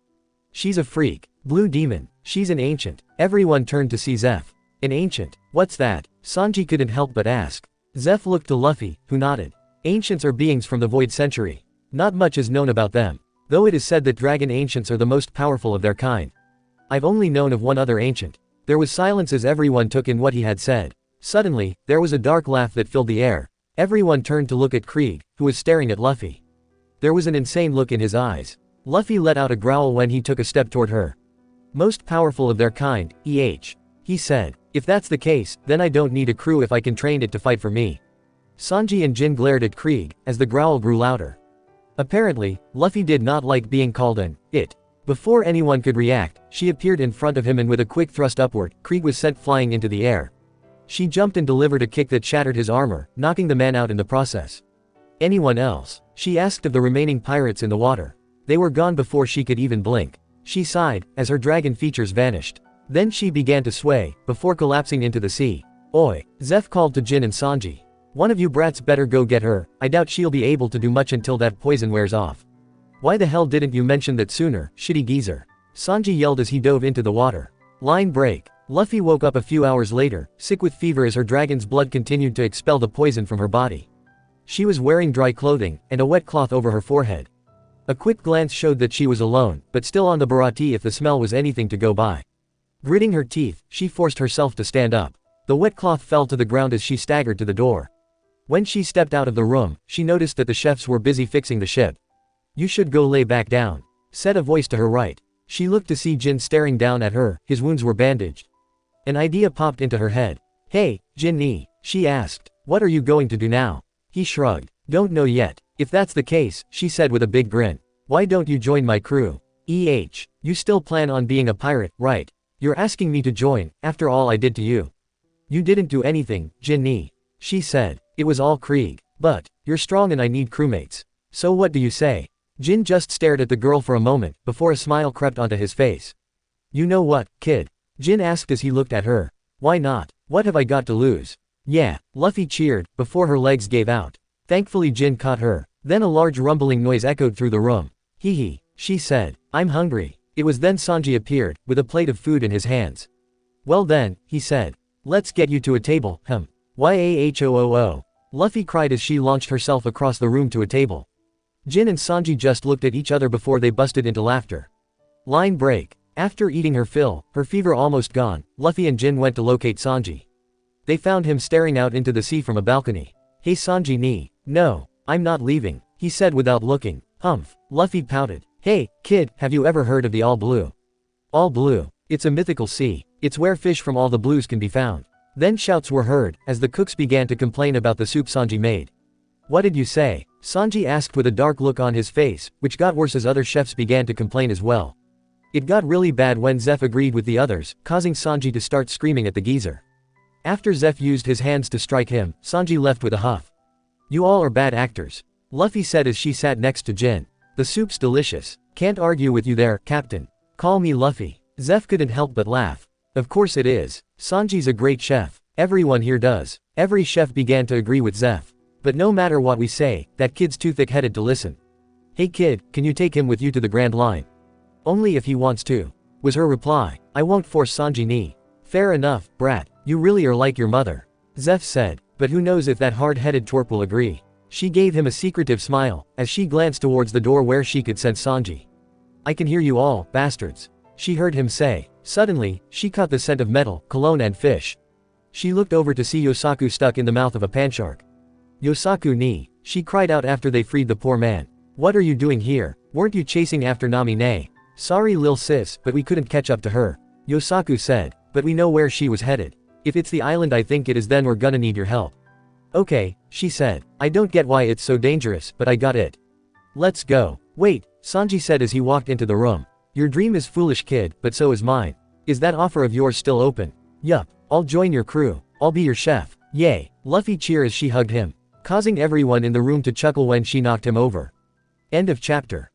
She's a freak. Blue demon. She's an ancient. Everyone turned to see Zeph. An ancient? What's that? Sanji couldn't help but ask. Zeph looked to Luffy, who nodded. Ancients are beings from the Void Century. Not much is known about them. Though it is said that dragon ancients are the most powerful of their kind. I've only known of one other ancient. There was silence as everyone took in what he had said. Suddenly, there was a dark laugh that filled the air. Everyone turned to look at Krieg, who was staring at Luffy. There was an insane look in his eyes. Luffy let out a growl when he took a step toward her. Most powerful of their kind, he said. If that's the case, then I don't need a crew if I can train it to fight for me. Sanji and Jin glared at Krieg, as the growl grew louder. Apparently, Luffy did not like being called an it. Before anyone could react, she appeared in front of him and with a quick thrust upward, Krieg was sent flying into the air. She jumped and delivered a kick that shattered his armor, knocking the man out in the process. Anyone else? She asked of the remaining pirates in the water. They were gone before she could even blink. She sighed, as her dragon features vanished. Then she began to sway, before collapsing into the sea. Oi! Zeph called to Jin and Sanji. One of you brats better go get her. I doubt she'll be able to do much until that poison wears off. Why the hell didn't you mention that sooner, shitty geezer? Sanji yelled as he dove into the water. Line break. Luffy woke up a few hours later, sick with fever as her dragon's blood continued to expel the poison from her body. She was wearing dry clothing, and a wet cloth over her forehead. A quick glance showed that she was alone, but still on the Bharati if the smell was anything to go by. Gritting her teeth, she forced herself to stand up. The wet cloth fell to the ground as she staggered to the door. When she stepped out of the room, she noticed that the chefs were busy fixing the ship. You should go lay back down, said a voice to her right. She looked to see Jin staring down at her, his wounds were bandaged. An idea popped into her head. Hey, Jin-ni, she asked, what are you going to do now? He shrugged. Don't know yet. If that's the case, she said with a big grin. Why don't you join my crew? You still plan on being a pirate, right? You're asking me to join, after all I did to you. You didn't do anything, Jin-ni. She said. It was all Krieg. But, you're strong and I need crewmates. So what do you say? Jin just stared at the girl for a moment, before a smile crept onto his face. You know what, kid? Jin asked as he looked at her. Why not? What have I got to lose? Yeah, Luffy cheered, before her legs gave out. Thankfully Jin caught her. Then a large rumbling noise echoed through the room. Hee hee, she said. I'm hungry. It was then Sanji appeared, with a plate of food in his hands. Well then, he said. Let's get you to a table, Yahoo! Luffy cried as she launched herself across the room to a table. Jin and Sanji just looked at each other before they busted into laughter. Line break. After eating her fill, her fever almost gone, Luffy and Jin went to locate Sanji. They found him staring out into the sea from a balcony. Hey Sanji ni. No, I'm not leaving, he said without looking. Humph. Luffy pouted. Hey, kid, have you ever heard of the All Blue? All Blue. It's a mythical sea. It's where fish from all the blues can be found. Then shouts were heard, as the cooks began to complain about the soup Sanji made. What did you say? Sanji asked with a dark look on his face, which got worse as other chefs began to complain as well. It got really bad when Zeph agreed with the others, causing Sanji to start screaming at the geezer. After Zeph used his hands to strike him, Sanji left with a huff. You all are bad actors. Luffy said as she sat next to Jin. The soup's delicious. Can't argue with you there, Captain. Call me Luffy. Zeph couldn't help but laugh. Of course it is. Sanji's a great chef. Everyone here does. Every chef began to agree with Zeph. But no matter what we say, that kid's too thick-headed to listen. Hey kid, can you take him with you to the Grand Line? Only if he wants to, was her reply. I won't force Sanji ni. Fair enough, brat. You really are like your mother. Zeph said, but who knows if that hard-headed twerp will agree. She gave him a secretive smile, as she glanced towards the door where she could sense Sanji. I can hear you all, bastards. She heard him say. Suddenly, she caught the scent of metal, cologne and fish. She looked over to see Yosaku stuck in the mouth of a panshark. Yosaku ni, she cried out after they freed the poor man. What are you doing here? Weren't you chasing after Nami ne? Sorry lil sis, but we couldn't catch up to her. Yosaku said, but we know where she was headed. If it's the island I think it is then we're gonna need your help. Okay, she said. I don't get why it's so dangerous, but I got it. Let's go. Wait, Sanji said as he walked into the room. Your dream is foolish kid, but so is mine. Is that offer of yours still open? Yup, I'll join your crew. I'll be your chef. Yay. Luffy cheered as she hugged him, causing everyone in the room to chuckle when she knocked him over. End of chapter.